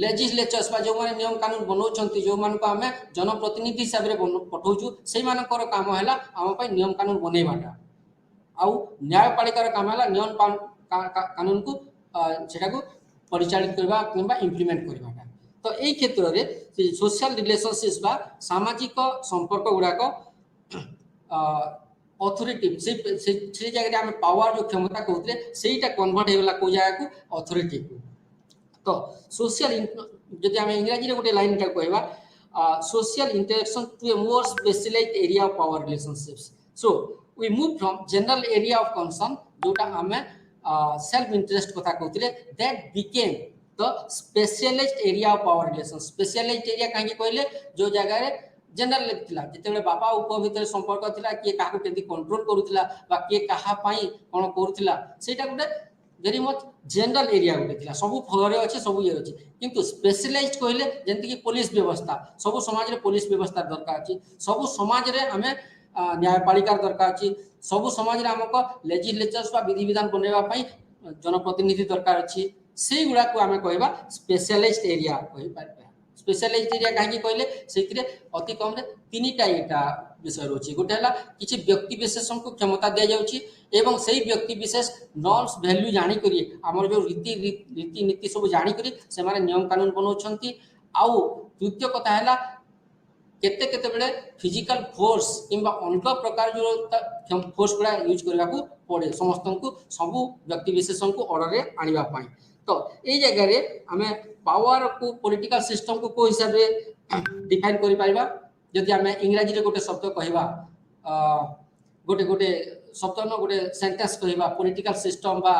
लेजिस्लेचर्स बा जो माने नियम कानून बनाउछंती जो मान को हमें जनप्रतिनिधि हिसाब रे पठाउछु सेई मानकर काम हैला हम पई नियम कानून बनेबाटा आउ न्यायपालिकार काम हैला नियम कानून को सेटा को परिचालित करबा किंबा इंप्लीमेंट करबाटा तो एई क्षेत्र रे सोशल रिलेशनशिप्स बा सामाजिक संपर्क गुडा को अथॉरिटी से जगह आम पावर जो क्षमता कहते सेटा कन्वर्ट होगा कौ जगह को अथॉरिटी को। तो सोशल जदि आम इंग्राजी गोटे लाइन टा कहवा social interaction to a more specialized area of power relationships. So we move from general area of concern जोटा आम सेल्फ इंटरेस्ट कथा कहते that became the specialized area of power relation. Specialized area कहीं कहले जो जगह जनरल थिला जिते बापा उप भितर संपर्क थिला किए काहा केंदी कंट्रोल करूथिला बा किए काहा पाई कोन करूथिला सेटा गोटे वेरी मच जनरल एरिया गोटे थिला सब फरे अछि सब ये अछि। किंतु स्पेशलाइज्ड कहले जेंति कि पुलिस व्यवस्था सब समाज रे पुलिस व्यवस्था दरकार अछि सब समाज रे हमें न्यायपालिका दरकार अछि सब समाज रे हमको लेजिस्लेचर्स बा विधि विधान बनेवा पई जनप्रतिनिधि दरकार अछि से गुडा को हमें कहबा स्पेशलाइज्ड एरिया कहि पार। स्पेशलाइज्ड एरिया कहीं कहले से अति कम तीन टा विषय रोचे गोटे है किसी व्यक्ति विशेष को क्षमता दि जाऊँगी एवं से व्यक्ति विशेष नॉर्म्स वैल्यू जानिक आमर जो रीति सब जानिक से नियम कानून बनाऊँ। आउ तृतीय कथा है केते केते बेले फिजिकल फोर्स किंबा अनेक प्रकार जो फोर्स गुड़ा यूज करने को पड़े समस्त को सबू व्यक्ति विशेष को ऑर्डर रे आनिबा पाई। तो ये जगह आम पावर को पॉलिटिकल सिस्टम को हिसाब से डिफाइन करि परिबा जदि आम इंग्राजी रे गोटे शब्द कहवा गोटे गोटे शब्द न गोटे सेंटेंस कहवा पॉलिटिकल सिस्टम बा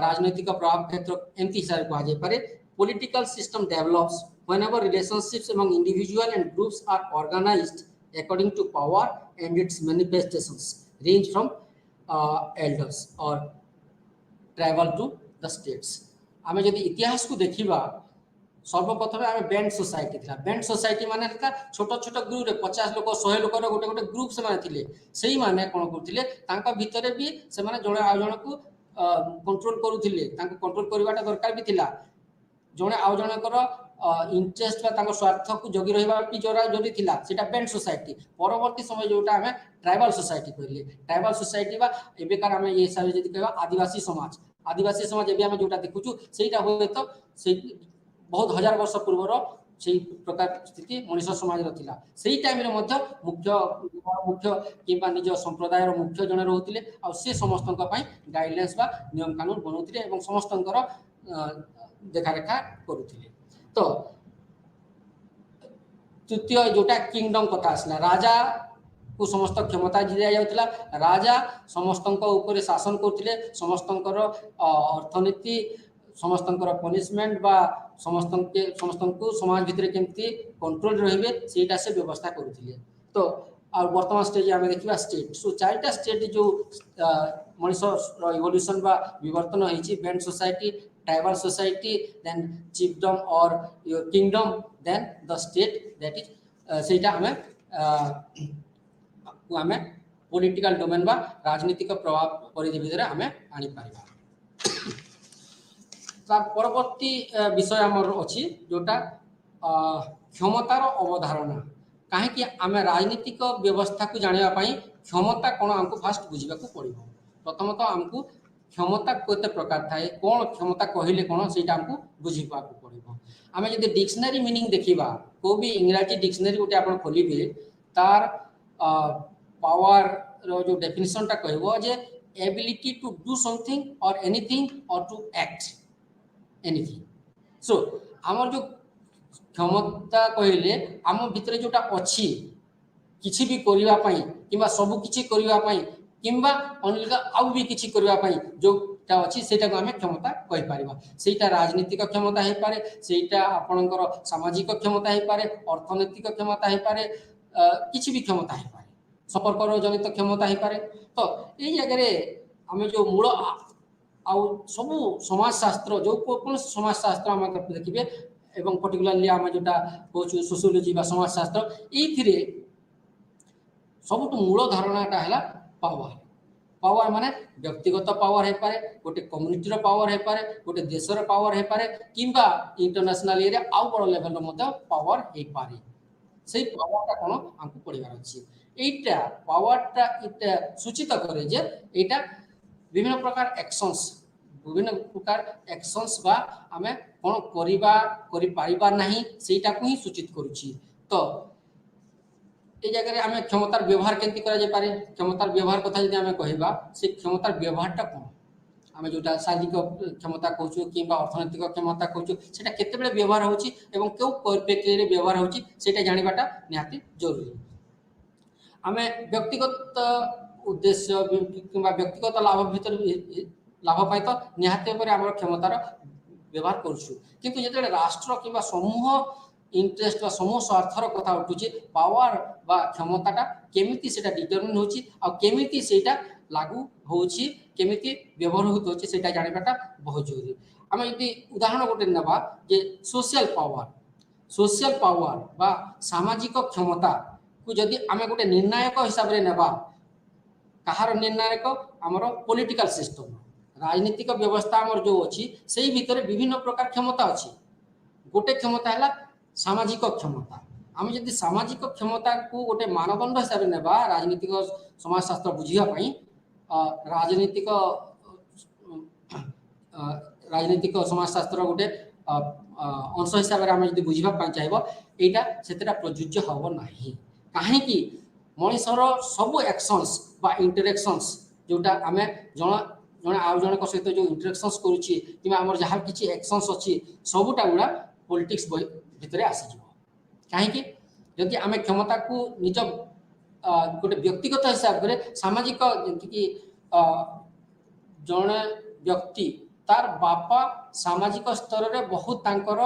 राजनैतिक प्रभाव क्षेत्र एमती हिसाब से कहा जाय पारे। Political system develops whenever relationships among individual and groups are organized according to power and its manifestations range from elders or travel to the states। आम जदि इतिहास को देखा सर्वप्रथम आम बैंड सोसाइटी था बैंड सोसाइटी माने छोट छोट ग्रुप रे 50 लोक 100 लोक गोटे गोटे ग्रुप से से माने कौन करते भितर भी से जड़े आउ जन को कंट्रोल करुले कंट्रोल करवाटा दरकार भी थिला जड़े आउ जनकर इंटरेस्ट बा स्वार्थ को जगी रहा भी जरूरी थिला सेटा बैंड सोसाइटी। परवर्ती समय जोटा आम ट्राइबल सोसाइटी कहले ट्राइबल सोसाइटी बा एबेकार आम ये हिसाब से कहवा आदिवासी समाज एवं जोटा देखुचु सेटा हुए तो से बहुत हजार वर्ष पूर्वर से प्रकार स्थिति मनुष्य समाज रहा से टाइम रे मुख्य मुख्य कि निज संप्रदाय मुख्य जड़े रोते से समस्त गाइडलाइंस बा नियम कानून बनाते समस्त देखारेखा करुले। तो तृतीय जोटा किंगडम कथा आसला राजा को समस्त क्षमता दि जाउतला राजा समस्त ऊपर शासन करते समस्त अर्थनीति समस्त पनिशमेंट बा समस्त को समाज भितर केमती कंट्रोल रहिबे सेटा से व्यवस्था करुले। तो और वर्तमान स्टेज आम देखा स्टेट सो 4टा स्टेट जो मनुष्य इवोल्यूशन बा विवर्तन होइछि band society tribal society then chiefdom और kingdom then the state that is सेटा हमें आम पॉलिटिकल डोमेन बा राजनीतिक प्रभाव परिधि भितर आम आनी पारिबा। तार परवर्ती विषय आमर अछि जोटा क्षमतार अवधारणा कहीं आम राजनीतिक व्यवस्था को जाना क्षमता कौन आमको फास्ट बुझा पड़ो। प्रथमतः आमको क्षमता केते प्रकार थाए कौन क्षमता कहले कौन से आमको बुझा पड़ो। आम जब डिक्शनरी मीनिंग देखा को भी इंग्राजी डिक्शनरी गोटे आप खोलिए तार पावर जो डेफिनेशन टा कहबो जे एबिलिटी टू डू समथिंग और एनीथिंग और टू एक्ट एनीथिंग। सो आमर जो क्षमता कहले आम भितर जोटा अच्छी किसी भी करिवा पई किंबा सब किछि करिवा पई किंबा अनलगा आउ भी किछि करिवा पई जोटा अच्छी सेटा को आम क्षमता कहि पारिबा। सेटा राजनीतिक क्षमता हे पारे सेटा आपनकर सामाजिक क्षमता हे पारे अर्थनैतिक क्षमता हे पारे किछि भी क्षमता हे पारे संपर्क जनित क्षमता हे पारे। तो यही जगह आम जो मूल आउ सबू समाजशास्त्र जो कौन समाजशास्त्र आम देखिए एवं पर्टिकुलरली आम जोटा कहूँ सोशियोलोजी बा समाजशास्त्र ये सब मूल धारणाटा है पावर। पावर माने व्यक्तिगत पावर है पारे गोटे कम्युनिटीर पावर है पारे गोटे देशर पावर है पारे किंबा इंटरनेशनल एरिया आउ बड़ लेवल पावर है पारे से पावरटा कौन आमको पढ़ार अच्छी एटा पावरटा इटा सूचित करे जे एटा विभिन्न प्रकार एक्शंस बा आमे कौन करिबा करि पारिबा नाही सेटा को ही सूचित करूची। तो এই জায়গায় আমি ক্ষমতার ব্যবহার কেমতি করা যাই পারে ক্ষমতার ব্যবহার কথা যদি আমি কহিবা সেই ক্ষমতার ব্যবহারটা কোন আমি যেটা শারীরিক ক্ষমতা কହୁଛୁ কিংবা অর্থনৈতিক ক্ষমতা কହୁଛୁ সেটা কেତେବେଳେ ব্যবহার হଉଛି এবং কেউ ପରିପ୍ରେକ୍ଷୀରେ ব্যবহার ହଉଛି ସେଇଟା ଜାଣିବାଟା ନିହାତି ଜରୁରୀ ଆମେ ବ୍ୟକ୍ତିଗତ ଉଦ୍ଦେଶ୍ୟ କିମ୍ବା ବ୍ୟକ୍ତିଗତ ଲାଭ ଭିତରେ ଲାଭ ପାଇଁ ତ ନିହାତି ଭାବରେ ଆମର କ୍ଷମତାର ବ୍ୟବହାର କରୁଛୁ କିନ୍ତୁ ଯେତେବେଳେ ରାଷ୍ଟ୍ର କିମ୍ବା ସମୂହ ଇଣ୍ଟରେଷ୍ଟ ବା ସମୂହ ସ୍ୱାର୍ଥର କଥା ଉଠୁଛି ପାୱାର ବା କ୍ଷମତାଟା କେମିତି ସେଟା ଡିଟରମିନ୍ ହେଉଛି ଆଉ କେମିତି ସେଇଟା ଲାଗୁ ହେଉଛି କେମିତି ବ୍ୟବହୃତ ହେଉଛି ସେଇଟା ଜାଣିବାଟା ବହୁତ ଜରୁରୀ ଆମେ ଯଦି ଉଦାହରଣ ଗୋଟେ ନେବା ଯେ ସୋସିଆଲ ପାୱାର ବା ସାମାଜିକ କ୍ଷମତାକୁ ଯଦି ଆମେ ଗୋଟେ ନିର୍ଣ୍ଣାୟକ ହିସାବରେ ନେବା କାହାର ନିର୍ଣ୍ଣାୟକ ଆମର ପଲିଟିକାଲ ସିଷ୍ଟମ ରାଜନୀତିକ ବ୍ୟବସ୍ଥା ଆମର ଯେଉଁ ଅଛି ସେଇ ଭିତରେ ବିଭିନ୍ନ ପ୍ରକାର କ୍ଷମତା ଅଛି ଗୋଟେ କ୍ଷମତା ହେଲା ସାମାଜିକ କ୍ଷମତା ଆମେ ଯଦି ସାମାଜିକ କ୍ଷମତାକୁ ଗୋଟେ ମାନଦଣ୍ଡ ହିସାବରେ ନେବା ରାଜନୀତିକ ସମାଜଶାସ୍ତ୍ର ବୁଝିବା ପାଇଁ ରାଜନୀତିକ ସମାଜଶାସ୍ତ୍ର ଗୋଟେ ଅଂଶ ହିସାବରେ ଆମେ ଯଦି ବୁଝିବା ପାଇଁ ଚାହିଁବ ଏଇଟା ସେତେଟା ପ୍ରଯୁଜ୍ୟ ହେବ ନାହିଁ କାହିଁକି ମଣିଷର ସବୁ ଆକ୍ସନ୍ସ ବା ଇଣ୍ଟରାକ୍ସନ୍ସ ଯେଉଁଟା ଆମେ ଜଣେ ଆଉ ଜଣଙ୍କ ସହିତ ଯେଉଁ ଇଣ୍ଟରାକ୍ସନ୍ସ କରୁଛି କିମ୍ବା ଆମର ଯାହା କିଛି ଆକ୍ସନ୍ସ ଅଛି ସବୁଟା ଗୁଡ଼ା ପଲିଟିକ୍ସ ଭିତରେ ଆସିଯିବ କାହିଁକି ଯଦି ଆମେ କ୍ଷମତାକୁ ନିଜ ଗୋଟେ ବ୍ୟକ୍ତିଗତ ହିସାବରେ ସାମାଜିକ ଯେମିତିକି ଜଣେ ବ୍ୟକ୍ତି ତାର ବାପା ସାମାଜିକ ସ୍ତରରେ ବହୁତ ତାଙ୍କର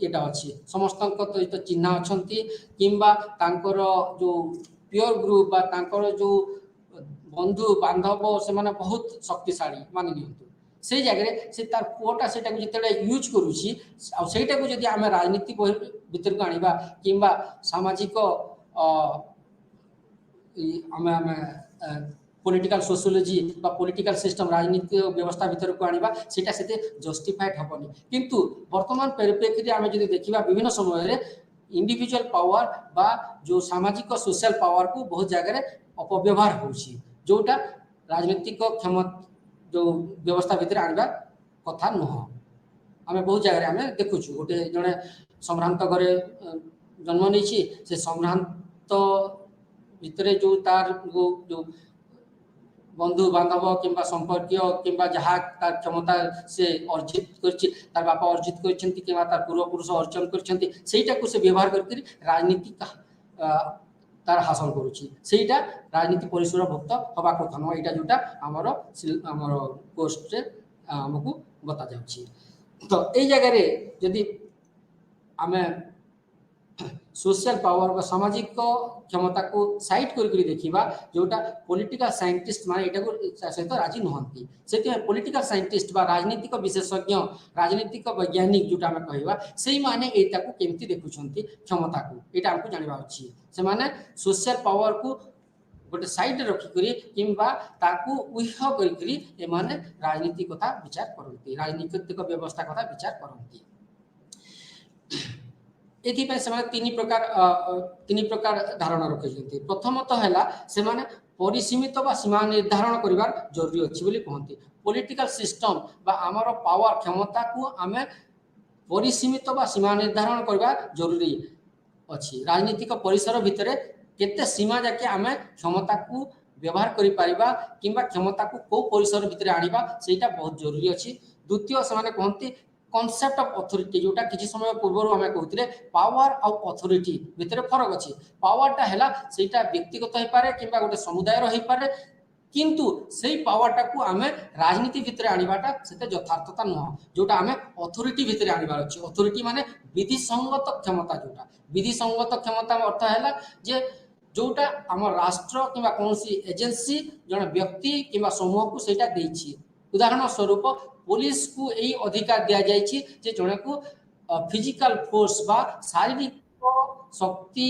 ଏଇଟା ଅଛି ସମସ୍ତଙ୍କ ସହିତ ଚିହ୍ନା ଅଛନ୍ତି କିମ୍ବା ତାଙ୍କର ଯେଉଁ ପିଓର ଗ୍ରୁପ ବା ତାଙ୍କର ଯେଉଁ ବନ୍ଧୁ ବାନ୍ଧବ ସେମାନେ ବହୁତ ଶକ୍ତିଶାଳୀ ମାନି ନିଅନ୍ତୁ ସେଇ ଜାଗାରେ ସେ ତାର ପୁଅଟା ସେଇଟାକୁ ଯେତେବେଳେ ୟୁଜ୍ କରୁଛି ଆଉ ସେଇଟାକୁ ଯଦି ଆମେ ରାଜନୀତି ଭିତରକୁ ଆଣିବା କିମ୍ବା ସାମାଜିକ ଆମେ ପଲିଟିକାଲ ସୋସିଓଲୋଜି ବା ପଲିଟିକାଲ ସିଷ୍ଟମ ରାଜନୀତି ବ୍ୟବସ୍ଥା ଭିତରକୁ ଆଣିବା ସେଇଟା ସେତେ ଜଷ୍ଟିଫାଏଡ୍ ହେବନି କିନ୍ତୁ ବର୍ତ୍ତମାନ ପରିପ୍ରେକ୍ଷୀରେ ଆମେ ଯଦି ଦେଖିବା ବିଭିନ୍ନ ସମୟରେ ଇଣ୍ଡିଭିଜୁଆଲ ପାୱାର ବା ଯେଉଁ ସାମାଜିକ ସୋସିଆଲ ପାୱାରକୁ ବହୁତ ଜାଗାରେ ଅପବ୍ୟବହାର ହେଉଛି ଯେଉଁଟା ରାଜନୈତିକ ଯେଉଁ ବ୍ୟବସ୍ଥା ଭିତରେ ଆଣିବା କଥା ନୁହଁ ଆମେ ବହୁତ ଜାଗାରେ ଆମେ ଦେଖୁଛୁ ଗୋଟେ ଜଣେ ସମ୍ଭ୍ରାନ୍ତ ଘରେ ଜନ୍ମ ନେଇଛି ସେ ସମ୍ଭ୍ରାନ୍ତ ଭିତରେ ଯେଉଁ ତାର ଯେଉଁ ବନ୍ଧୁ ବାନ୍ଧବ କିମ୍ବା ସମ୍ପର୍କୀୟ କିମ୍ବା ଯାହା ତାର କ୍ଷମତା ସେ ଅର୍ଜିତ କରିଛି ତାର ବାପା ଅର୍ଜିତ କରିଛନ୍ତି କିମ୍ବା ତାର ପୂର୍ବପୁରୁଷ ଅର୍ଜନ କରିଛନ୍ତି ସେଇଟାକୁ ସେ ବ୍ୟବହାର କରିକି ରାଜନୀତି ତାର ହାସଲ କରୁଛି ସେଇଟା ରାଜନୀତି ପରିସରଭୁକ୍ତ ହେବା କଥା ନୁହଁ ଏଇଟା ଯେଉଁଟା ଆମର କୋର୍ସରେ ଆମକୁ ବତାଯାଉଛି ତ ଏଇ ଜାଗାରେ ଯଦି ଆମେ सोशल पावर व सामाजिक क्षमता को साइड करके देखा जोटा पॉलिटिकल साइंटिस्ट माने एटा को सहित राजी नुहंती से पॉलिटिकल साइंटिस्ट बा राजनीतिक विशेषज्ञ राजनीतिक वैज्ञानिक जोटा आम कहवा से माने एटा को केमती देखुछंती क्षमता को एटा हमको जानवा अछि से माने सोशल पावर को गोटे साइड रखिकरी किंबा ताकू उह करी ए माने राजनीति कथा विचार करती राजनीतिक व्यवस्था कथा विचार करती एथिपाई से तीन प्रकार धारणा रखिछंती प्रथमतः हैला से माने परिसीमित बा सीमा निर्धारण करिवार जरूरी अछि बोली कहंती पॉलिटिकल सिस्टम बा हमर पावर क्षमता को आमे परिसीमित बा सीमा निर्धारण करबा जरूरी अछि राजनीतिक परिसर भितरे केते सीमा जाके आमे क्षमता को व्यवहार करि परिबा किंबा क्षमता को को परिसर भितरे आनिबा सेटा बहुत जरूरी अछि द्वितीय से माने कहंती कॉन्सेप्ट ऑफ अथॉरिटी जोटा किसी समय पूर्व आम कहते पावर आउ अथॉरिटी भितर फरक अच्छी पावरटा है सेटा व्यक्तिगत हो पारे कि गोटे समुदाय हो पारे किंतु से पावरटा को आम राजनीति भितर आनिबाटा सेते यथार्थता नुह जोटा आम अथॉरिटी भितर आनिबार अछि अथॉरिटी माने विधिसंगत क्षमता जोटा विधिसंगत क्षमता अर्थ है जे जोटा आम राष्ट्र किंवा कौन एजेंसी जन व्यक्ति किंवा समूह को सेटा देछि उदाहरण स्वरूप पुलिस को यही अधिकार दि जाइए जे जने को फिजिकल फोर्स बा शारीरिक शक्ति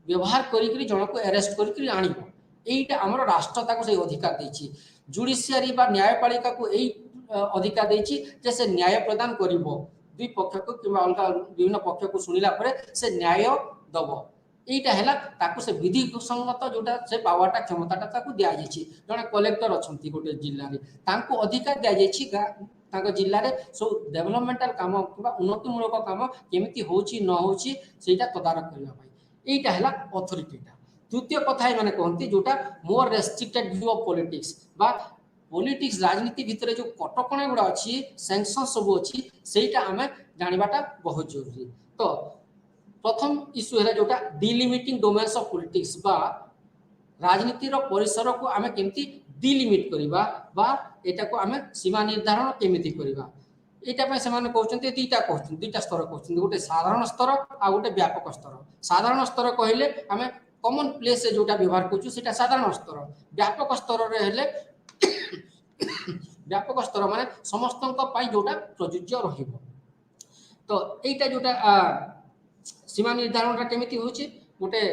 व्यवहार करी जन को अरेस्ट करी आनिबो एटा हमर राष्ट्र ताको से अधिकार देछि जुडिशियरी बा न्यायपालिका को यही अधिकार देछि जे से न्याय प्रदान करिवो दुई पक्ष को किंवा अलग विभिन्न पक्ष को सुनिला परे से न्याय दबो एटा हैला ताको से विधि संगत जोटा से पावरटा क्षमताटा ताको दिया जाइछि जने कलेक्टर अछंती गोटे जिल्ला रे ताको अधिकार दिया जाइछि ताको जिल्ला रे सो डेवलपमेंटल काम किबा उन्नतिमूलक काम केमिति होछि न होछि सेटा तदारक करिया भाई এইটা হলা অথরিটিটা। তৃতীয় কথা এমানে कहते जोटा मोर रेस्ट्रिक्टेड व्यू ऑफ पॉलिटिक्स बा पॉलिटिक्स राजनीति भितर जो कटकणा गुड़ा अच्छी सैंक्शन सब अच्छी सेटा आमे जानिबाटा बहुत जरूरी। तो प्रथम इश्यू है जोटा डिलिमिटिंग डोमेन्स ऑफ पॉलिटिक्स बा राजनीतिर परिसर को आमे केमती डिलिमिट करिबा बा एटा को आमे सीमा निर्धारण केमिति करिबा। एटा पे सेमाने कहउछन्ते दुईटा स्तर कहउछन्ते गोटे साधारण स्तर आ गोटे व्यापक स्तर। साधारण स्तर कहले आमे कॉमन प्लेस से जोटा व्यवहार करछु सेटा साधारण स्तर। व्यापक स्तर रे हेले व्यापक स्तर माने समस्तक पाई जोटा प्रযোज्य रहिबो। तो एटा जोटा सीमा निर्धारण केमिति होछि गोटे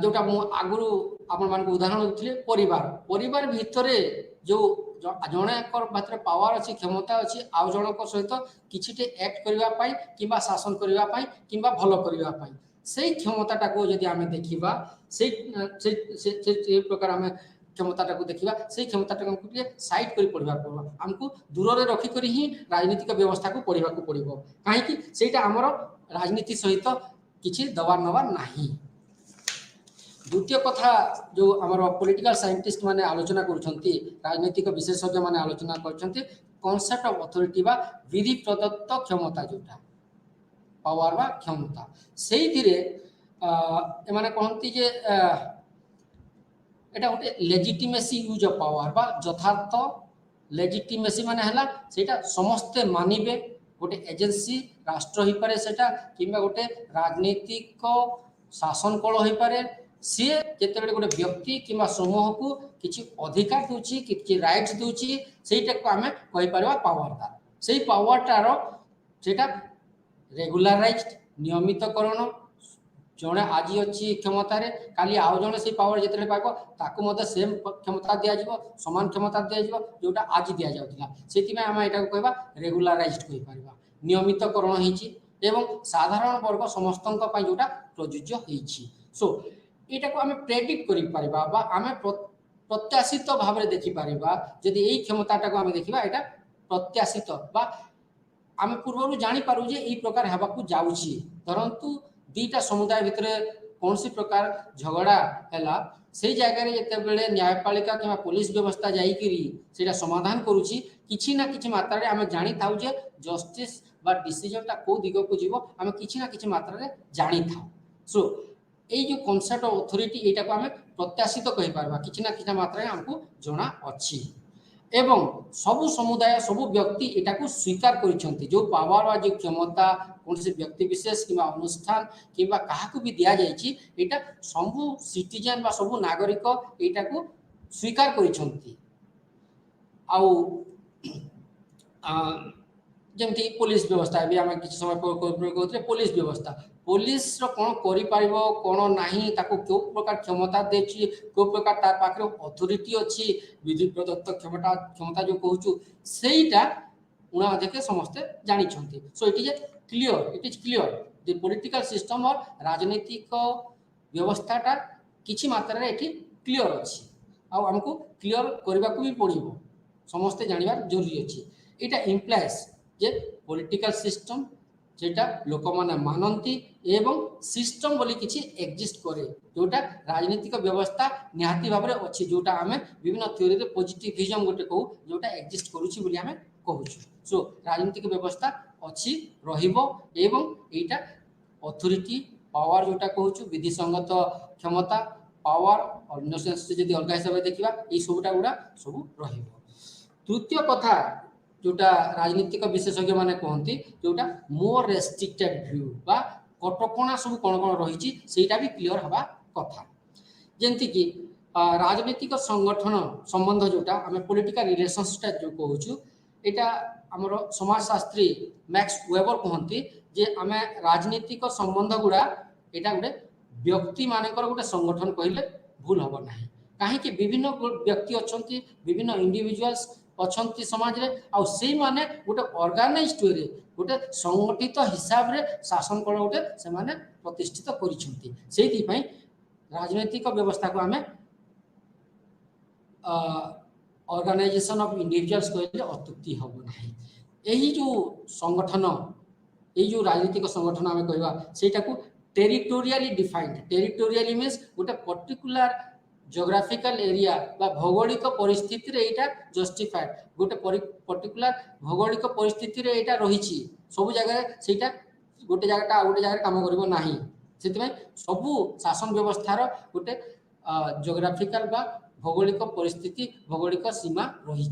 जोटा मु आगुरु आपण मान उदाहरण देथिले परिवार भितरे जो जणे भितर पावर अछि क्षमता अछि आ जनक सहित किछिटे एक्ट करिवा पाई किबा शासन करिवा पाई किबा भलो करिवा पाई सेई क्षमताटा को यदि आमे देखिबा से प्रकार आमे क्षमताटा को देखिबा सेई क्षमताटा को टिके साइड करि पढिबा पड़बा। हमकु दूर रे रखि करि ही राजनीतिक व्यवस्था को पढिबा को पड़िबो काहे कि सेटा हमर राजनीति सहित किछि दबार नबार नाही। द्वितीय कथा जो आमर पॉलिटिकल साइंटिस्ट माने आलोचना करुछंती राजनीतिक विशेषज्ञ माने आलोचना करछंती कॉन्सेप्ट ऑफ अथॉरिटी बा विधि प्रदत्त क्षमता जोटा पावर बा क्षमता सेही थिरे एमाने कहंती जे एटा गोटे लेजिटिमेसी यूज ऑफ पावर बा यथार्थ लेजिटिमेसी माने हला सेटा समस्त मानिबे गोटे एजेंसी राष्ट्र ही पारे सेटा किबा गोटे राजनीतिक शासन कल हो पारे सी जिते गोटे व्यक्ति कि समूह को किसी अधिकार दूची कि राइट्स दूची सेटा को आमे कहि परबा पावरदार से पावरटार सेटा रेगुलराइज्ड नियमितकरण जड़े आज अच्छी क्षमतार काली आउ जड़े से पावर जिते पाइब ताकू सेम क्षमता दि जाव सामान क्षमता दि जाव जोटा आज दि जाता से आम यहाँ कहवा रेगुलराइज्ड कहि परबा नियमितकरण होइछि एवं साधारण वर्ग समस्त जोटा प्रযোज्य होइछि। सो एटा को आमे प्रेडिक्ट करि परबा बा आमे प्रत्याशित भाव में देखि परबा जदि एई क्षमताटा को आमे देखिबा एटा प्रत्याशित बा आमे पूर्वरु जानि पारु जे एई प्रकार हेबाकू जाउछि। धरंतु दीटा समुदाय भितर कौन सी प्रकार झगड़ा हैला से जगह जिते बेले न्यायपालिका कि पुलिस व्यवस्था जाइकरी सेटा समाधान करुछि किछि ना किछि मात्रा रे आमे जानि थाउ जे जस्टिस बा डिसीजनटा को दिग को जीवो आमे किछि ना किछि मात्रा रे जानि थाउ। सो एई जो कॉन्सेप्ट ऑफ अथॉरिटी एटा को आमे प्रत्याशित कहि परबा किछि ना किछि मात्रा रे हमकु जणा अछि एवं सबु समुदाय सबु व्यक्ति एटा को स्वीकार करिसंती जो पावर बा जो क्षमता कौन से व्यक्ति विशेष कि अनुष्ठान कि क्या भी दि जाइए एटा सबु सिटीजन बा सबु नागरिक एटा को स्वीकार करिसंती। आउ जमती पुलिस व्यवस्था भी आम किसी समय कहते पुलिस व्यवस्था पुलिस कौन कर कौन नहीं क्यों प्रकार क्षमता देछि क्यों प्रकार तार पाखरे अथॉरिटी अच्छी विधि प्रदत्त क्षमता क्षमता जो कहूँ सेटा उना अधिक समस्ते जानी। So it is clear the political system और राजनीतिक व्यवस्थाटा किछि मात्रा रे एठी क्लियर अच्छी आमको क्लियर करने को भी पड़ो समस्ते जानवर जरूरी अच्छी। एटा इम्प्लाइज जे पॉलिटिकल सिस्टम जेटा लोक माने मानती एवं सिस्टम बोली किछि एग्जिस्ट करे जोटा राजनीतिक व्यवस्था निहाती भाव में अच्छी जोटा आमे विभिन्न थ्योरी रे पॉजिटिविज्म गोटे कहू जोटा एग्जिस्ट करूछि बोली आमे कहूछु। सो राजनीतिक व्यवस्था अच्छी रहिबो एवं एटा अथॉरिटी पावर जोटा कहूछु विधि संगत क्षमता पावर अन्य सेंस जदि अलग हिसाब से देखिबा ए सबटा गुडा सब रहिबो। तृतीय कथा जोटा राजनीतिक विशेषज्ञ माने कहती जोटा मोर रेस्ट्रिक्टेड व्यू बा कटकणा सब कौन कौन रही सेटा भी क्लियर हवा कथा जेंति कि राजनीतिक संगठन संबंध जोटा आम पॉलिटिकल रिलेशनशिप जो कहूँ एटा आमर समाजशास्त्री मैक्स वेबर कहती जे आम राजनीतिक संबंध गुड़ा एटा गोटे व्यक्ति मानकर गोटे संगठन कहले भूल हम ना कहीं विभिन्न व्यक्ति अच्छा विभिन्न इंडिविजुअल्स अच्छी समाज रे आउ से माने गोटे ऑर्गेनाइज्ड वे रे गोटे संगठित हिसाब रे शासन कल गोटे से माने प्रतिष्ठित करिसेंती सेहि पई राजनीतिक व्यवस्था को आमे ऑर्गेनाइजेशन ऑफ इंडिविजुअल्स कहले अत्युक्ति हबो नाही। एही जो संगठन এই जो राजनीतिक संगठन आम कह टेरिटोरियली डिफाइंड टेरिटोरियली मीन्स गोटे पर्टिकुलर जोग्राफिकल एरिया बा भौगोलिक परिस्थिति रे एटा जस्टिफाइड गोटे पर्टिकुलर भौगोलिक परिस्थिति रे एटा रही सब जगह सेटा गोटे जगह गोटे जगह काम करिवो नाही से सबू शासन व्यवस्थार गोटे जोग्राफिकल बा भौगोलिक परिस्थिति भौगोलिक सीमा रही।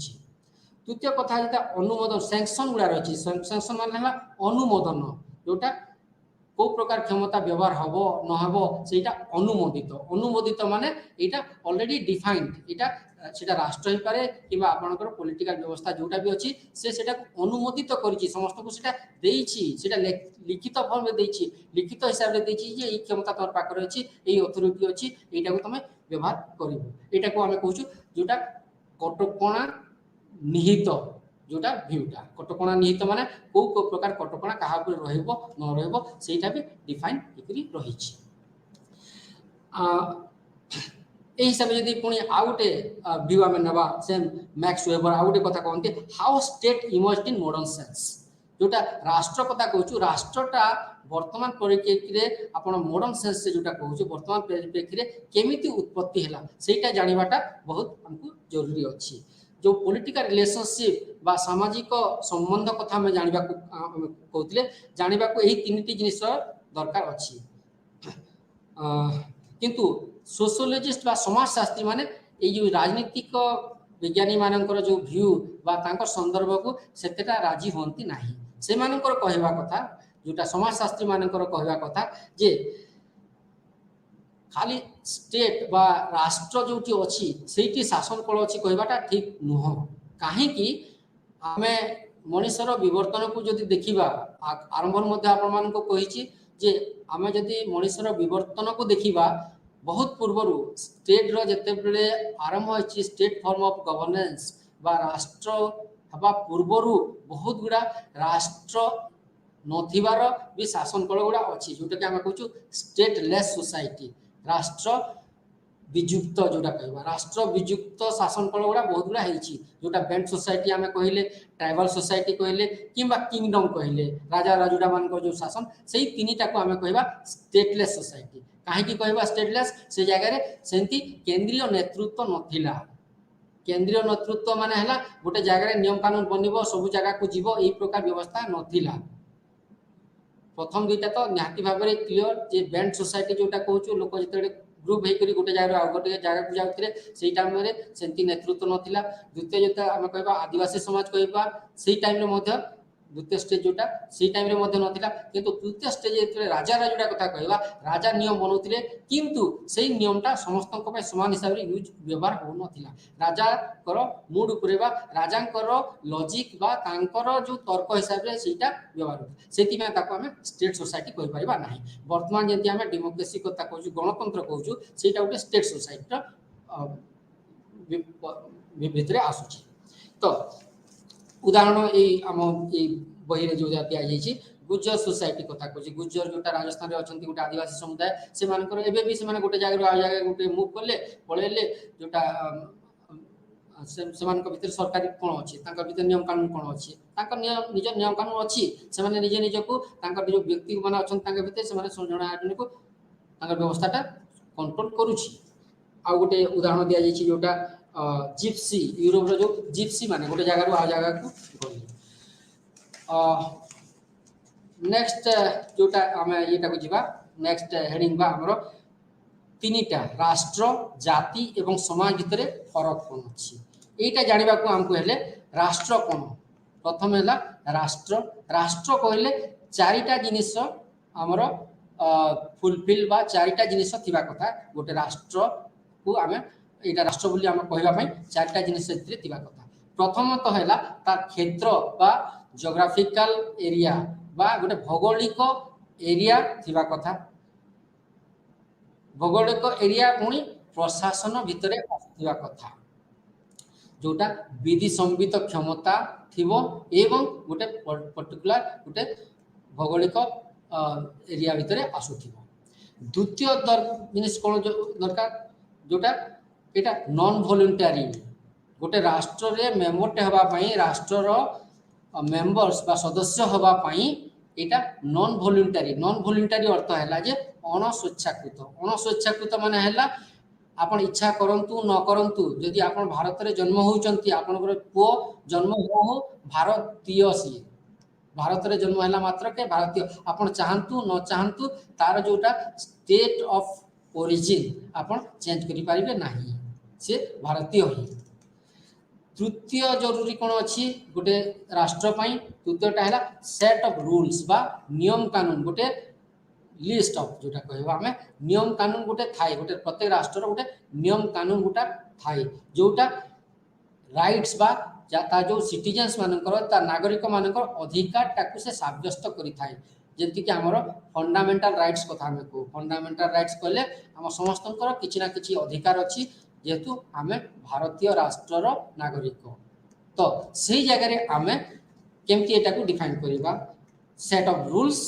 तृतीय कथा जेटा अनुमोदन सैंक्शन गुड़ा रही सैंक्शन मान अनुमोदन जोटा को प्रकार क्षमता व्यवहार हम न हम से अनुमोदित अनुमोदित माने यहाँ ऑलरेडी डिफाइंड यहाँ राष्ट्र ही पारे कि आपणकर पॉलिटिकल व्यवस्था जोटा भी अच्छी से अनुमोदित करी समस्त को सेटा लिखित फॉर्म में देछि लिखित हिसाब से देछि जे ई क्षमता तोर पाखरे अछि एई अथॉरिटी अछि एटा को तमे व्यवहार करिवो एटा को हमें कहूछु जोटा कटकणा निहित जोटा भ्यूटा कटकणा निहित माने को प्रकार कटकणा कहा ऊपर रहइबो न रहइबो सेटा भी डिफाइन करी रही छी। ए हिसाब से यदि पुणी आ गोटे व्यू आम नवा सेम मैक्स वेबर आ गोटे कथा कहते how state emerged in modern sense जोटा राष्ट्र कथा कहूँ राष्ट्रटा वर्तमान परिप्रेक्षी में आपण मॉडर्न सेंस से जोटा कहूँ वर्तमान परिप्रेक्षी में केमिति उत्पत्ति है सेटा जानिबाटा बहुत हमको जरूरी अच्छी जो पॉलिटिकल रिलेशनशिप बा सामाजिक संबंध कथा में जानवा कहते जानवा यही तीन जिनिस दरकार अच्छी किंतु सोशियोलॉजिस्ट बा समाजशास्त्री माने जो राजनीतिक विज्ञानी मानकर जो व्यू बा तांकर संदर्भ को सेतेटा राजी होंती नाही से मानकर कहवा कथा जोटा समाजशास्त्री मानकर कहवा कथा जे खाली स्टेट बा राष्ट्र जोटी अच्छी सेठी शासन कल अच्छी कहवाटा ठीक नुह कहीं आमे मनुष्यर विवर्तन को जदि देखिबा आरंभ आपण कही जे आमे जदि मनुष्यर विवर्तन को देखिबा बहुत पूर्वर स्टेट रो जते बेले आरंभ होछि स्टेट फॉर्म ऑफ गवर्नेंस बा राष्ट्र हवा पूर्वर बहुत गुड़ा राष्ट्र नथिबार भी शासन कल गुड़ा अच्छी जोटा कि आम कहूँ स्टेटलेस सोसाइटी राष्ट्र विजुक्त जोटा कहवा राष्ट्र विजुक्त शासन कल गुड़ा बहुत गुड़ा होती जोटा बेंट सोसाइटी आम कहले ट्राइबल सोसाइटी कहले किंबा किंगडम कहले राजा राजुड़ा मान जो शासन से तीन टाक आम कहवा स्टेटलेस सोसाइटी कहीं कहवा स्टेटलेस से जगह सेमती केंद्रीय नेतृत्व नथिला केंद्रीय नेतृत्व माने हला गोटे जगह नियम कानून बनब सब जगह को जीव यही प्रकार व्यवस्था नथिला प्रथम दुईटा तो निहाती भाव में क्लीयर जे बेंट सोसाइटी जोटा कहूँ लोक जिते ग्रुप होकर गोटे जगह गोटे जगह को जाते से टाइम में सेमती नेतृत्व नथिला द्वितीय जो आम कह आदिवासी समाज कहवा से टाइम द्वितीय स्टेज जोटा से टाइम नथिला किंतु तृतीय स्टेज जो राजा राजुड़ा कथा कहवा राजा नियम बनाते किंतु से नियमटा समस्त समान हिसाब से यूज व्यवहार हो नथिला राजार मूड उपरे बा राजार लॉजिक बा तांकर जो तर्क हिसाब से सेटा व्यवहार होता से आम स्टेट सोसाइटी कहि परिबा नाही वर्तमान जंती आम डेमोक्रेसी कथा कहूँ गणतंत्र कहूँ सेटा गोटे स्टेट सोसाइटी भितर आसुची तो उदाहरण आम बही जो दिखाई गुज्जर सोसाइटी कथा कहूँ गुज्जर जोटा राजस्थान में अच्छा गोटे आदिवासी समुदाय से गोटे जगह आ जगह गोटे मुव कले पलैले जोटा भीतर सरकारी कौन अच्छी भीतर नियम कानून कौन अच्छी निज नियम कानून अच्छी से निजे निजक जो व्यक्ति मैंने अच्छा भीतर से जन को व्यवस्थाटा कंट्रोल करुच्ची आ गोटे उदाहरण दि जाइए जोटा जिप्सी यूरोप जो जिप्सी माने गोटे जगह आ जगह को गली नेक्स्ट जोटा आम ये जीवा नेक्स्ट हेडिंग बा हमर तीनटा राष्ट्र जाति एवं समाज भितर फरक कौन अच्छी यहीटा जानवा को आमको हेले राष्ट्र कौन प्रथम है राष्ट्र राष्ट्र कहले चारिटा जिनिस आमर फुलफिल बा चारिटा जिनिस थिबा कथा गोटे राष्ट्र को आम यहाँ राष्ट्र बोली आम कहवाई चारिटा जिनिस थिबा कथा प्रथम तो है तार क्षेत्र बा जोग्राफिकल एरिया बा गोटे भौगोलिक एरिया थिबा कथा भौगोलिक एरिया पुणी प्रशासन भितर आसुवा कथा जोटा विधि संबित क्षमता थिबो एवं गोटे पर्टिकुलर गोटे भौगोलिक एरिया भितर आसुथिबो द्वितीय जिनिस कौन दरकार जोटा एटा नॉन वॉलंटरी गोटे राष्ट्र रे मेंबरटे हवा पई राष्ट्र मेंबर्स बा सदस्य हवा पई এটা নন ভଲ୍ୟୁଣ୍ଟାରୀ अर्थ है जे अणस्वेच्छाकृत माने है आपण इच्छा करंतु न करंतु यदि आपण भारत रे जन्म होउचंती आपनकर पुओ जन्म हो भारतीय सी भारत रे जन्म हैला मात्र के भारतीय आपण चाहंतु न चाहंतु तार जोटा स्टेट ऑफ ओरिजिन आपण चेंज करि पारिबे नाही से भारतीय ही। तृतीय जरूरी कोन अछि गोटे राष्ट्र पई तृतीयटा हैला सेट ऑफ रूल्स बा नियम कानून गोटे लिस्ट ऑफ जोटा कहबा हमें नियम कानून गोटे थाई गोटे प्रत्येक राष्ट्र गोटे नियम कानून गोटा थाई जोटा राइट्स बा ता जो सिटीजन्स मानकर ता नागरिक मानकर अधिकार टाकु से साब्यस्त करि थाई जेंति कि हमर फंडामेंटल राइट्स कथा हमें को फंडामेंटल राइट्स कहले हम समस्तंकर किछि ना किछि अधिकार अछि जेतु हमें भारतीय राष्ट्रर नागरिक तो सही जगह रे हमें केमति एटा को डिफाइन करिबा set of rules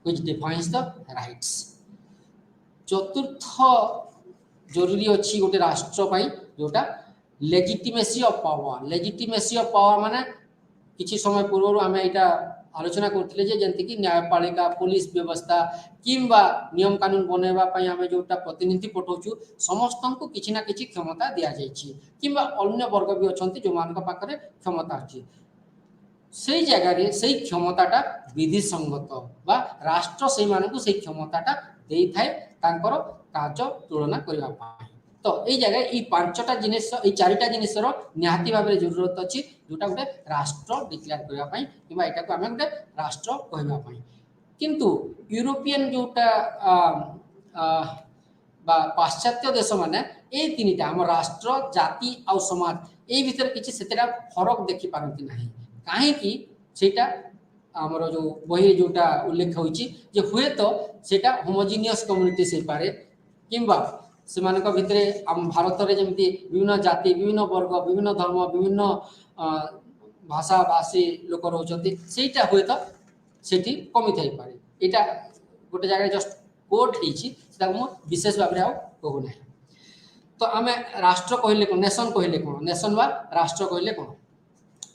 which defines the rights। चतुर्थ जरूरी अच्छी गोटे राष्ट्र पाई जोटा लेजिटिमेसी ऑफ पावर माने किछि समय पूर्व आम एटा आलोचना करथिले जे जंति कि न्यायपालिका पुलिस व्यवस्था किंबा नियम कानून बनेबा पई आमे जोटा प्रतिनिधि पठौछु समस्तंको किछि ना किछि क्षमता दिया जायछि किंबा अन्य वर्ग भी अछंती जो मानक पाखरे क्षमता अछि से जगह से क्षमताटा विधि संगत बा राष्ट्र से मानक से क्षमताटा दे थाए तांकर कार्य तुलना करबा पाई। तो ये जगह ये पांचटा जिनिस ये चारिटा जिनिसर निहाती भाव में जरूरत अच्छी जोटा गोटे राष्ट्र डिक्लेयर करबा पाई किबा एटा को आमे गोटे राष्ट्र कहबा पाई। किंतु यूरोपियन जोटा बा पाश्चात्य देश माने ए तीनटा हम राष्ट्र जाति आ समाज ए भीतर किछि सेतेरा फरक देखि पारंती नाही काहे कि सेटा हमर जो बही जोटा उल्लेख होइछि जे हुए तो सेटा होमोजिनियस कम्युनिटी से पारे किंबा से मानक भितरे हम भारत रे जेमति विभिन्न जाति विभिन्न वर्ग विभिन्न धर्म विभिन्न भाषा भाषी लोक रहउछंती सेटा हुए तो सेठी कमी थाई पारे एटा गोटे जगह जस्ट कोड हिछि सेटा हम विशेष भाबरे आ कहू नाही। तो आमे राष्ट्र कहले कोन नेशन कहले कोन नेशन बा राष्ट्र कहले कोन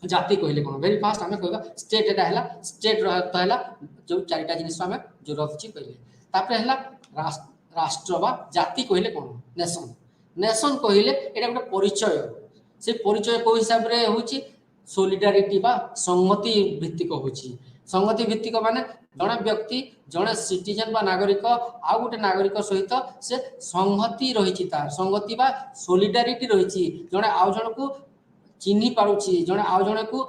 जाति कहले कोन वेरी फास्ट आमे कहबा स्टेट एटा हैला स्टेट रहत हैला जो चारिटा जिनिस आमे जरूरत छी कहले तापर हैला राष्ट्र बा जाति कहले कोन नेशन कहले एटा गोटे परिचय से परिचय को हिसाब रे होची सॉलिडारिटी बा संगति भित्तिक होची संगति भित्तिक माने जणा व्यक्ति जणा सिटीजन बा नागरिक आ गोटे नागरिक सहित से संगति रहिछि तार संगति बा सॉलिडारिटी रहिछि जणा आ जण को चिन्ही पारुछि जणे आउ जणे को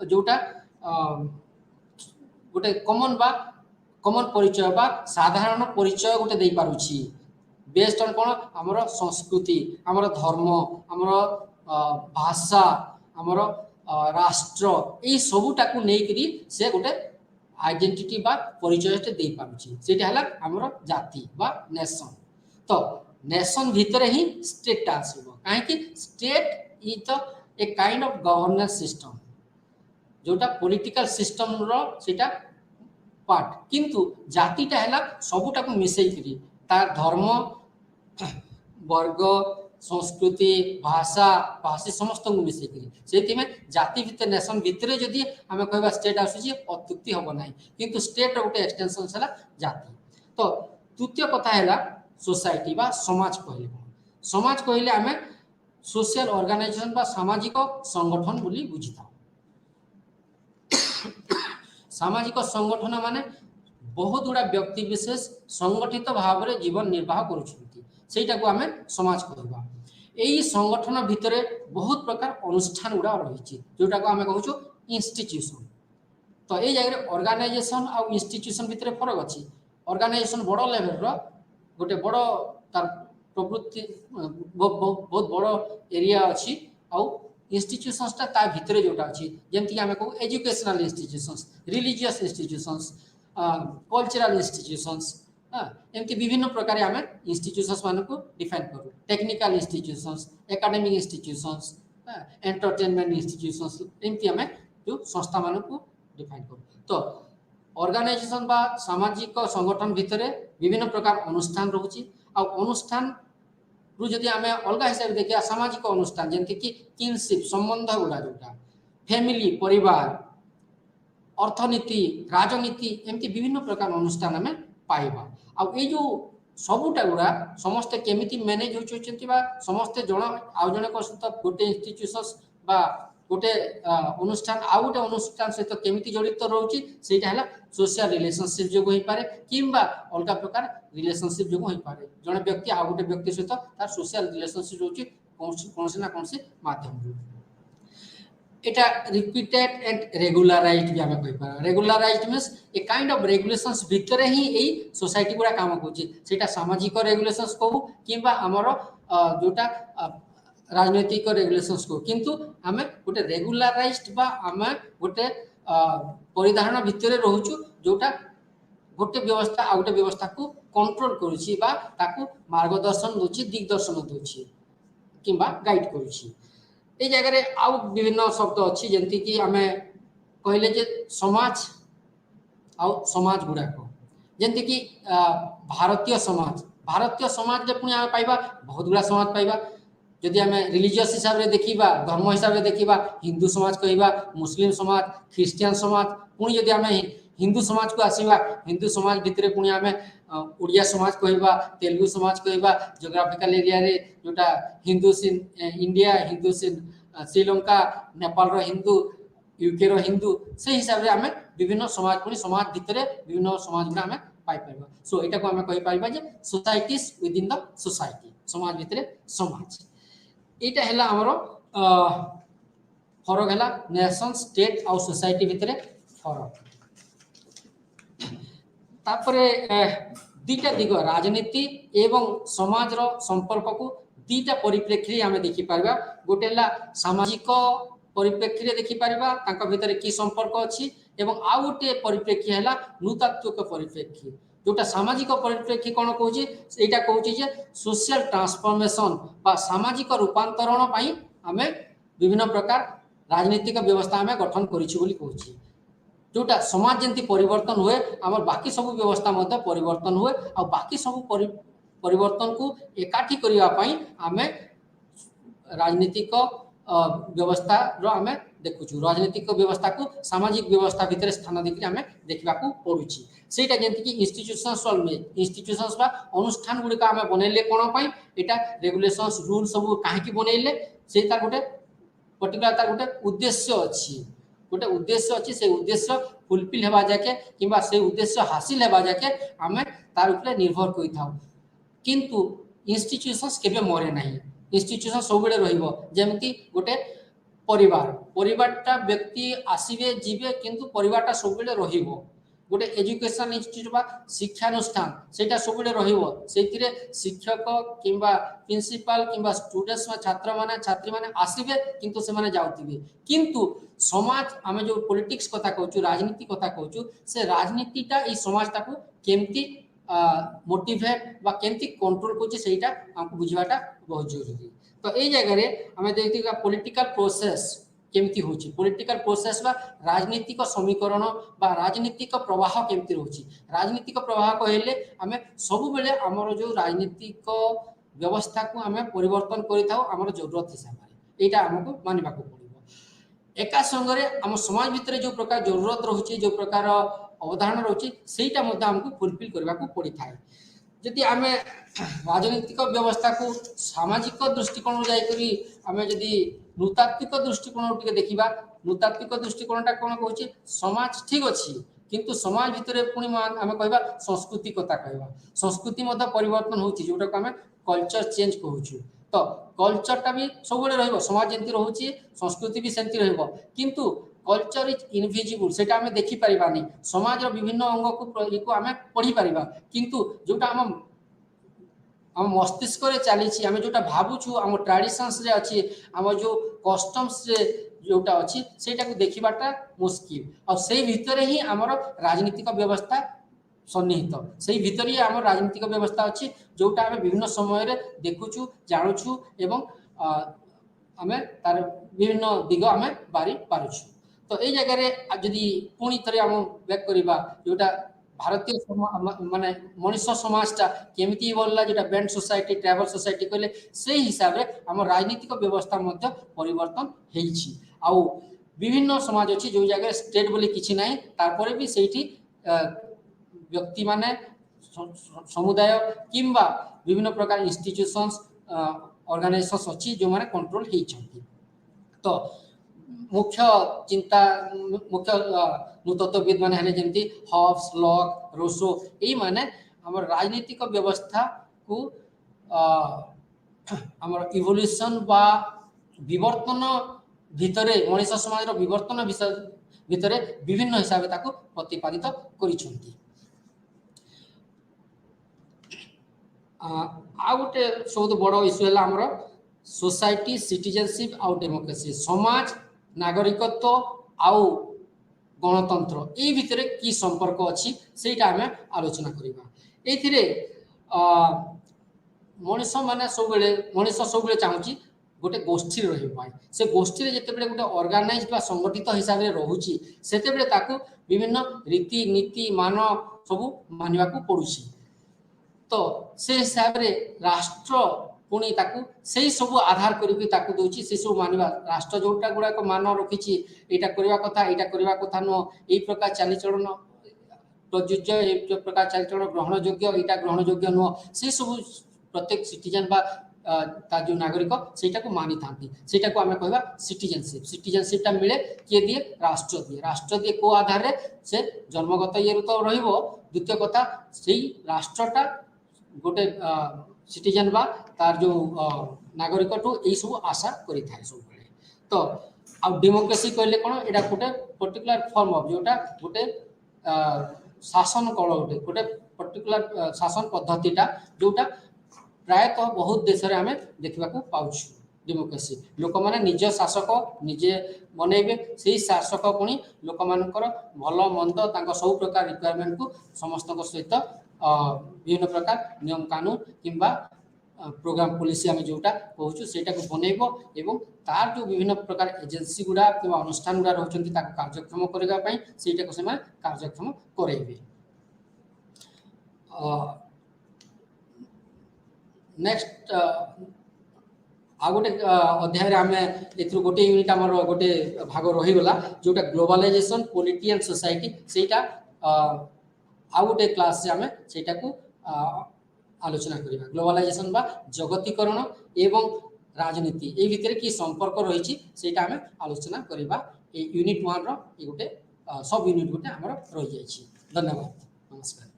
जोटा गोटे कॉमन परिचय बा साधारण परिचय गोटे दे पारुछि बेस्ड ऑन कोन हमर संस्कृति हमर धर्म हमर भाषा हमर राष्ट्र ए सबुटा को नै करी से गोटे आइडेंटिटी बा परिचय दे पारुछि सेटा हला हमर जाति बा नेशन। तो नेशन भीतर ही स्टेट आसीबो काहे कि state is the A kind of governance system जोटा पॉलिटिकल सिस्टम रो सेटा पार्ट किंतु जातिटा हैला सबुटा को मिसई करी तार धर्म वर्ग संस्कृति भाषा भाषी समस्त को मिसई करी सेति में जाति भीतर नेशन भीतर जदी हमें कहबा स्टेट आसी अत्युक्ति होबो नाही किंतु स्टेट रो गोटे एक्सटेंशन हैला जाति। तो तृतीय कथा हैला सोसाइटी बा समाज कहले हमें सोशल ऑर्गेनाइजेशन बा सामाजिक संगठन बोली बुझिता सामाजिक संगठन माने बहुत गुड़ा व्यक्ति विशेष संगठित भाव में जीवन निर्वाह करुछंती सेटा को हमें समाज कहबा। एई संगठन भितरे बहुत प्रकार अनुष्ठान गुड़ा रहिछि जोटा को हमें कहूछु इंस्टीट्यूशन। तो ए जगह ऑर्गेनाइजेशन आ इंस्टीट्यूशन भितरे फरक अछि ऑर्गेनाइजेशन बड़ लेवल रो गोटे बड़ तार प्रवृत्ति बहुत बड़ एरिया अच्छी आउ इंस्टीट्यूशंस ता भितर जोटा अच्छी जमती आम कहू educational institutions religious institutions cultural institutions एमती विभिन्न प्रकार आम इंस्टीट्यूशंस मान को डिफाइन करूँ technical institutions academic institutions entertainment institutions एमती आम जो संस्था मान को डिफाइन करूँ। तो ऑर्गेनाइजेशन बा सामाजिक संगठन भितर विभिन्न प्रकार अनुष्ठान रोची आ अनुष्ठान रु जदि आम अलग हिसाब से देखिए सामाजिक अनुष्ठान जमती कि किनशिप संबंध गुड़ा जोटा फैमिली परिवार अर्थनीति राजनीति एमती विभिन्न प्रकार अनुष्ठान आम पाइबा आई जो सबूटा गुड़ा समस्ते केमिति मैनेज होती समस्ते जन आउ जन सहित गोटे इन्स्टिट्यूशन्स बा गोटे अनुष्ठान आउ गोटे अनुष्ठान सहित केमिति जड़ित रोचे है सोशल रिलेशनशिप जो हो पारे किंबा अलग प्रकार रिलेशनशिप जो हो पारे जड़े व्यक्ति आउ गोटे व्यक्ति सहित तार सोशल रिलेशनशिप रोचे कौन ना कौन माध्यम एटा रिपीटेड एंड रेगुलराइज्ड भी आम कह regularised means a kind of regulations भितर ही यही सोसाइटी गुड़ा काम करा सामाजिक रेगुलेशंस कहू किंबा आमर जोटा राजनैतिक रेगुलेशंस को किंतु आम गोटे रेगुलराइज्ड बा आम गोटे परिधारण भितर रोचु जोटा गोटे व्यवस्था आ गोटे व्यवस्था को कंट्रोल करुछि बा ताकू मार्गदर्शन दोछि दिग्दर्शन दोछि किंबा गाइड करुछि ए जगह आउ विभिन्न शब्द अच्छी जमती कि आम कहले जे समाज आउ समाज गुड़ाक जमती कि भारतीय समाज पुणी आम पाइबा बहुत गुड़ा समाज पाइबा जदि आम रिलीजियस हिसाब से देखा धर्म हिसाब से देखा हिंदू समाज कहवा मुस्लिम समाज ख्रिस्टियन समाज पुणी जदि आम हिंदू समाज को आसवा हिंदू समाज भितर पुणी आम ओडिया समाज कहवा तेलुगु समाज कहवा जोग्राफिकल एरिया रे जोटा Hindu in India Hindu in Sri Lanka Nepal Hindu UK Hindu से हिसाब से आम विभिन्न समाज पुणी समाज भितर विभिन्न समाज गुड़ा आम पाइपर सो यहाँ आम कहीपर सोसाइटीज विदिन द सोसाइटी समाज भितर समाज यहाँ है आमर फरक है नेशन स्टेट आउ सोसाइटी भितर फरक तापरे दीटा दिग राजनीति एवं समाज संपर्क को दीटा परिप्रेक्षी आम देखिपर गोटे सामाजिक परिप्रेक्षी देखिपर भितर कि संपर्क अच्छी एवं आउ गोटे परिप्रेक्षी है नृतात्मक परिप्रेक्षी जोटा सामाजिक परिप्रेक्षी कौन कौन यहाँ कौचे सोशल ट्रांसफॉर्मेशन बा सामाजिक रूपांतरण आम विभिन्न प्रकार राजनीतिक व्यवस्था आम गठन करूँ जोटा समाज जमी परिवर्तन हुए आम बाकी सब व्यवस्था परिवर्तन हुए आ बाकी सब परिवर्तन को एकाठी करने आम राजनीतिक व्यवस्था आम देखुचु राजनीतिक व्यवस्था को सामाजिक व्यवस्था भितर स्थान देकर आम देखा पड़ुछि सेटा जमी कि इंस्टीट्यूशंस अनुष्ठान गुड़िक आम बनइले कौन यहाँ रेगुलेशंस रूल सब कहीं बनइले से तार गोटे पर्टिकुलर तार गोटे उद्देश्य अच्छी गोटे उद्देश्य अच्छी से उद्देश्य फुलफिल होगा जाके किंबा से उद्देश्य हासिल होगा जाके आम तार उपरे निर्भर करिथाउ किंतु इंस्टीट्यूशंस केबे मरे नहीं इंस्टीट्यूशन सब बेले रहिबो जेमती गोटे परिवारटा व्यक्ति आसीबे जीवे किंतु परिवारटा सब बेले रहिबो गोटे एजुकेशन इंस्टीट्यूट बा शिक्षानुष्ठान सेटा सब बेले रहिबो सेतिरे शिक्षक किंबा प्रिंसिपल किंबा स्टूडेंट्स छात्र माने छात्री माने आसीबे किंतु से माने जाउतिबे किंतु समाज आम जो पॉलिटिक्स कथा कहूँ राजनीति कथा कहूँ से राजनीतिटा ई समाजटा को केमती मोटिवेट बा केमती कंट्रोल करा हमको बुझाटा बहुत जरूरी तो ये जगह आम देखा पॉलिटिकल प्रोसेस केमती होची पॉलिटिकल प्रोसेस बा राजनीतिक समीकरण बा राजनीतिक प्रवाह केमती रोची राजनीतिक प्रवाह कहले आम सब बेले आमर जो राजनीतिक व्यवस्था को आम परिवर्तन करिथाउ आमर जरूरत हिसाब से यहाँ आमको मानवा पड़ो एका संगे आम समाज भितर जो प्रकार जरूरत रोचे जो प्रकार अवधारणा रोचे सेटा आमको फुलफिल करने को पड़ी था जदि आम राजनीतिक व्यवस्था को सामाजिक दृष्टिकोण जाकरी आम जदि नृतात्विक दृष्टिकोण टे देखा नृतात्विक दृष्टिकोणटा कौन कहे समाज ठीक अच्छी किंतु समाज भितर पुणी आम कह संस्कृति कथा कह संस्कृति परिवर्तन होची जोटा आम कल्चर चेंज कहूँ तो कल्चरटा भी सब समाज जमी रोचे संस्कृति भी सेमती किंतु कल्चर इज इनविजिबल सेटा आम देखिपर समाज विभिन्न अंग को आम पढ़ी पार किंतु जोटा आम मस्तिष्क चली आम जोटा भावुँ आम ट्रेडिशंस रे अच्छी आम जो कस्टम्स रे जोटा अच्छी सेटा को देखाटा मुस्किल और से भितर ही आमर राजनीतिक व्यवस्था सन्निहित से भितर ही आम राजनीतिक व्यवस्था अच्छी जोटा आम विभिन्न समय देखुचु जानूछु एवं आम तार विभिन्न दिग आम बारी पारुछु तो ये जगह जदि पुणी थे आम बैक करवा जोटा भारतीय माने मनुष्य समाजटा केमिति बोलला जोटा बैंड सोसाइटी ट्राइबल सोसाइटी कहले से हिसाब रे आम राजनीतिक व्यवस्था परिवर्तन होइछि आउ विभिन्न समाज अच्छी जो जगह स्टेट बोली किसी ना तारपरे भी सेठी व्यक्ति माने समुदाय किंबा विभिन्न प्रकार इंस्टीट्यूशंस ऑर्गेनाइजेशंस अच्छी जो माने कंट्रोल होती। तो मुख्य चिंता मुख्य नूतत्वविद माने हेले जेमती हॉब्स लॉक रोसो यही माने हमर राजनीतिक व्यवस्था को हमर इवोल्यूशन बा विवर्तन भितरे मनुष्य समाज रो विवर्तन विषय भितरे विभिन्न हिसाब ताको प्रतिपादित करिसंती। आ गोटे सब बड़ इश्यू है हमर सोसाइटी सिटीजनशिप आउ डेमोक्रेसी समाज नागरिकत्व आउ गणतंत्र ये भितर की संपर्क अच्छी सेटा आम आलोचना करवा। ये मनुष्य माने सब मनुष्य सब चाहूँगी गोटे गोष्ठी रही से गोष्ठी जिते गोटे ऑर्गेनाइज बा संगठित हिसाब से रोची से विभिन्न रीति नीति मान सब मानवा पड़ुछि। तो से हिसाब से राष्ट्र पुणी से सब आधार करके दूसरी से सब मानवा राष्ट्र जोटा गुड़ाक मान रखी यहाँ करवा कथा यहाँ करवा कथा नुह यही प्रकार चालीचलन प्रযোज्य ये प्रकार चालीचलन ग्रहणयोग्य यहाँ ग्रहणयोग्य नुह से सब प्रत्येक सिटीजन बा तार जो नागरिक से मानी था से आम कह सिटीजनशिप। सिटीजनशिपटा मिले किए दिए राष्ट्र दिए को आधार से जन्मगत ये तो द्वितीय कथा से राष्ट्रटा गोटे सिटीजन बा तार जो नागरिक ठू यही सब आशा करें सब। तो आ डेमोक्रेसी कहले कौन यहाँ गोटे पर्टिकुलर फॉर्म ऑफ जोटा गोटे शासन कौन गोटे पर्टिकुलर शासन पद्धतिटा जोटा प्रायतः बहुत देश में आम देखा पाऊँ। डेमोक्रेसी लोक मैंने निज शासक निजे बनइबे से शासक पुणी लोक मानकर भल मंद सब प्रकार रिक्वायरमेंट को समस्त सहित विभिन्न प्रकार नियम कानून किंबा प्रोग्राम पॉलिसी आम जोटा कहूँ सेटा को बनइब एवं तार जो विभिन्न प्रकार एजेंसी गुड़ा कि अनुष्ठान गुड़ा रोचंती कार्यक्षम करने सेटा को से कार्यक्षम करेबे। नेक्स्ट आ गोटे अध्याय आम ए गोटे यूनिट आम गोटे भाग रहीगला जोटा ग्लोबलाइजेशन पॉलिटी एंड सोसाइटी सेटा आ गोटे क्लास आम सेटा को आलोचना करवा। ग्लोबलाइजेशन बा जगतीकरण एवं राजनीति ये भितर की संपर्क रही सेटा आम आलोचना करवा। यूनिट 1 रो ये गोटे सब यूनिट गोटे आमर रही जाइए। धन्यवाद नमस्कार।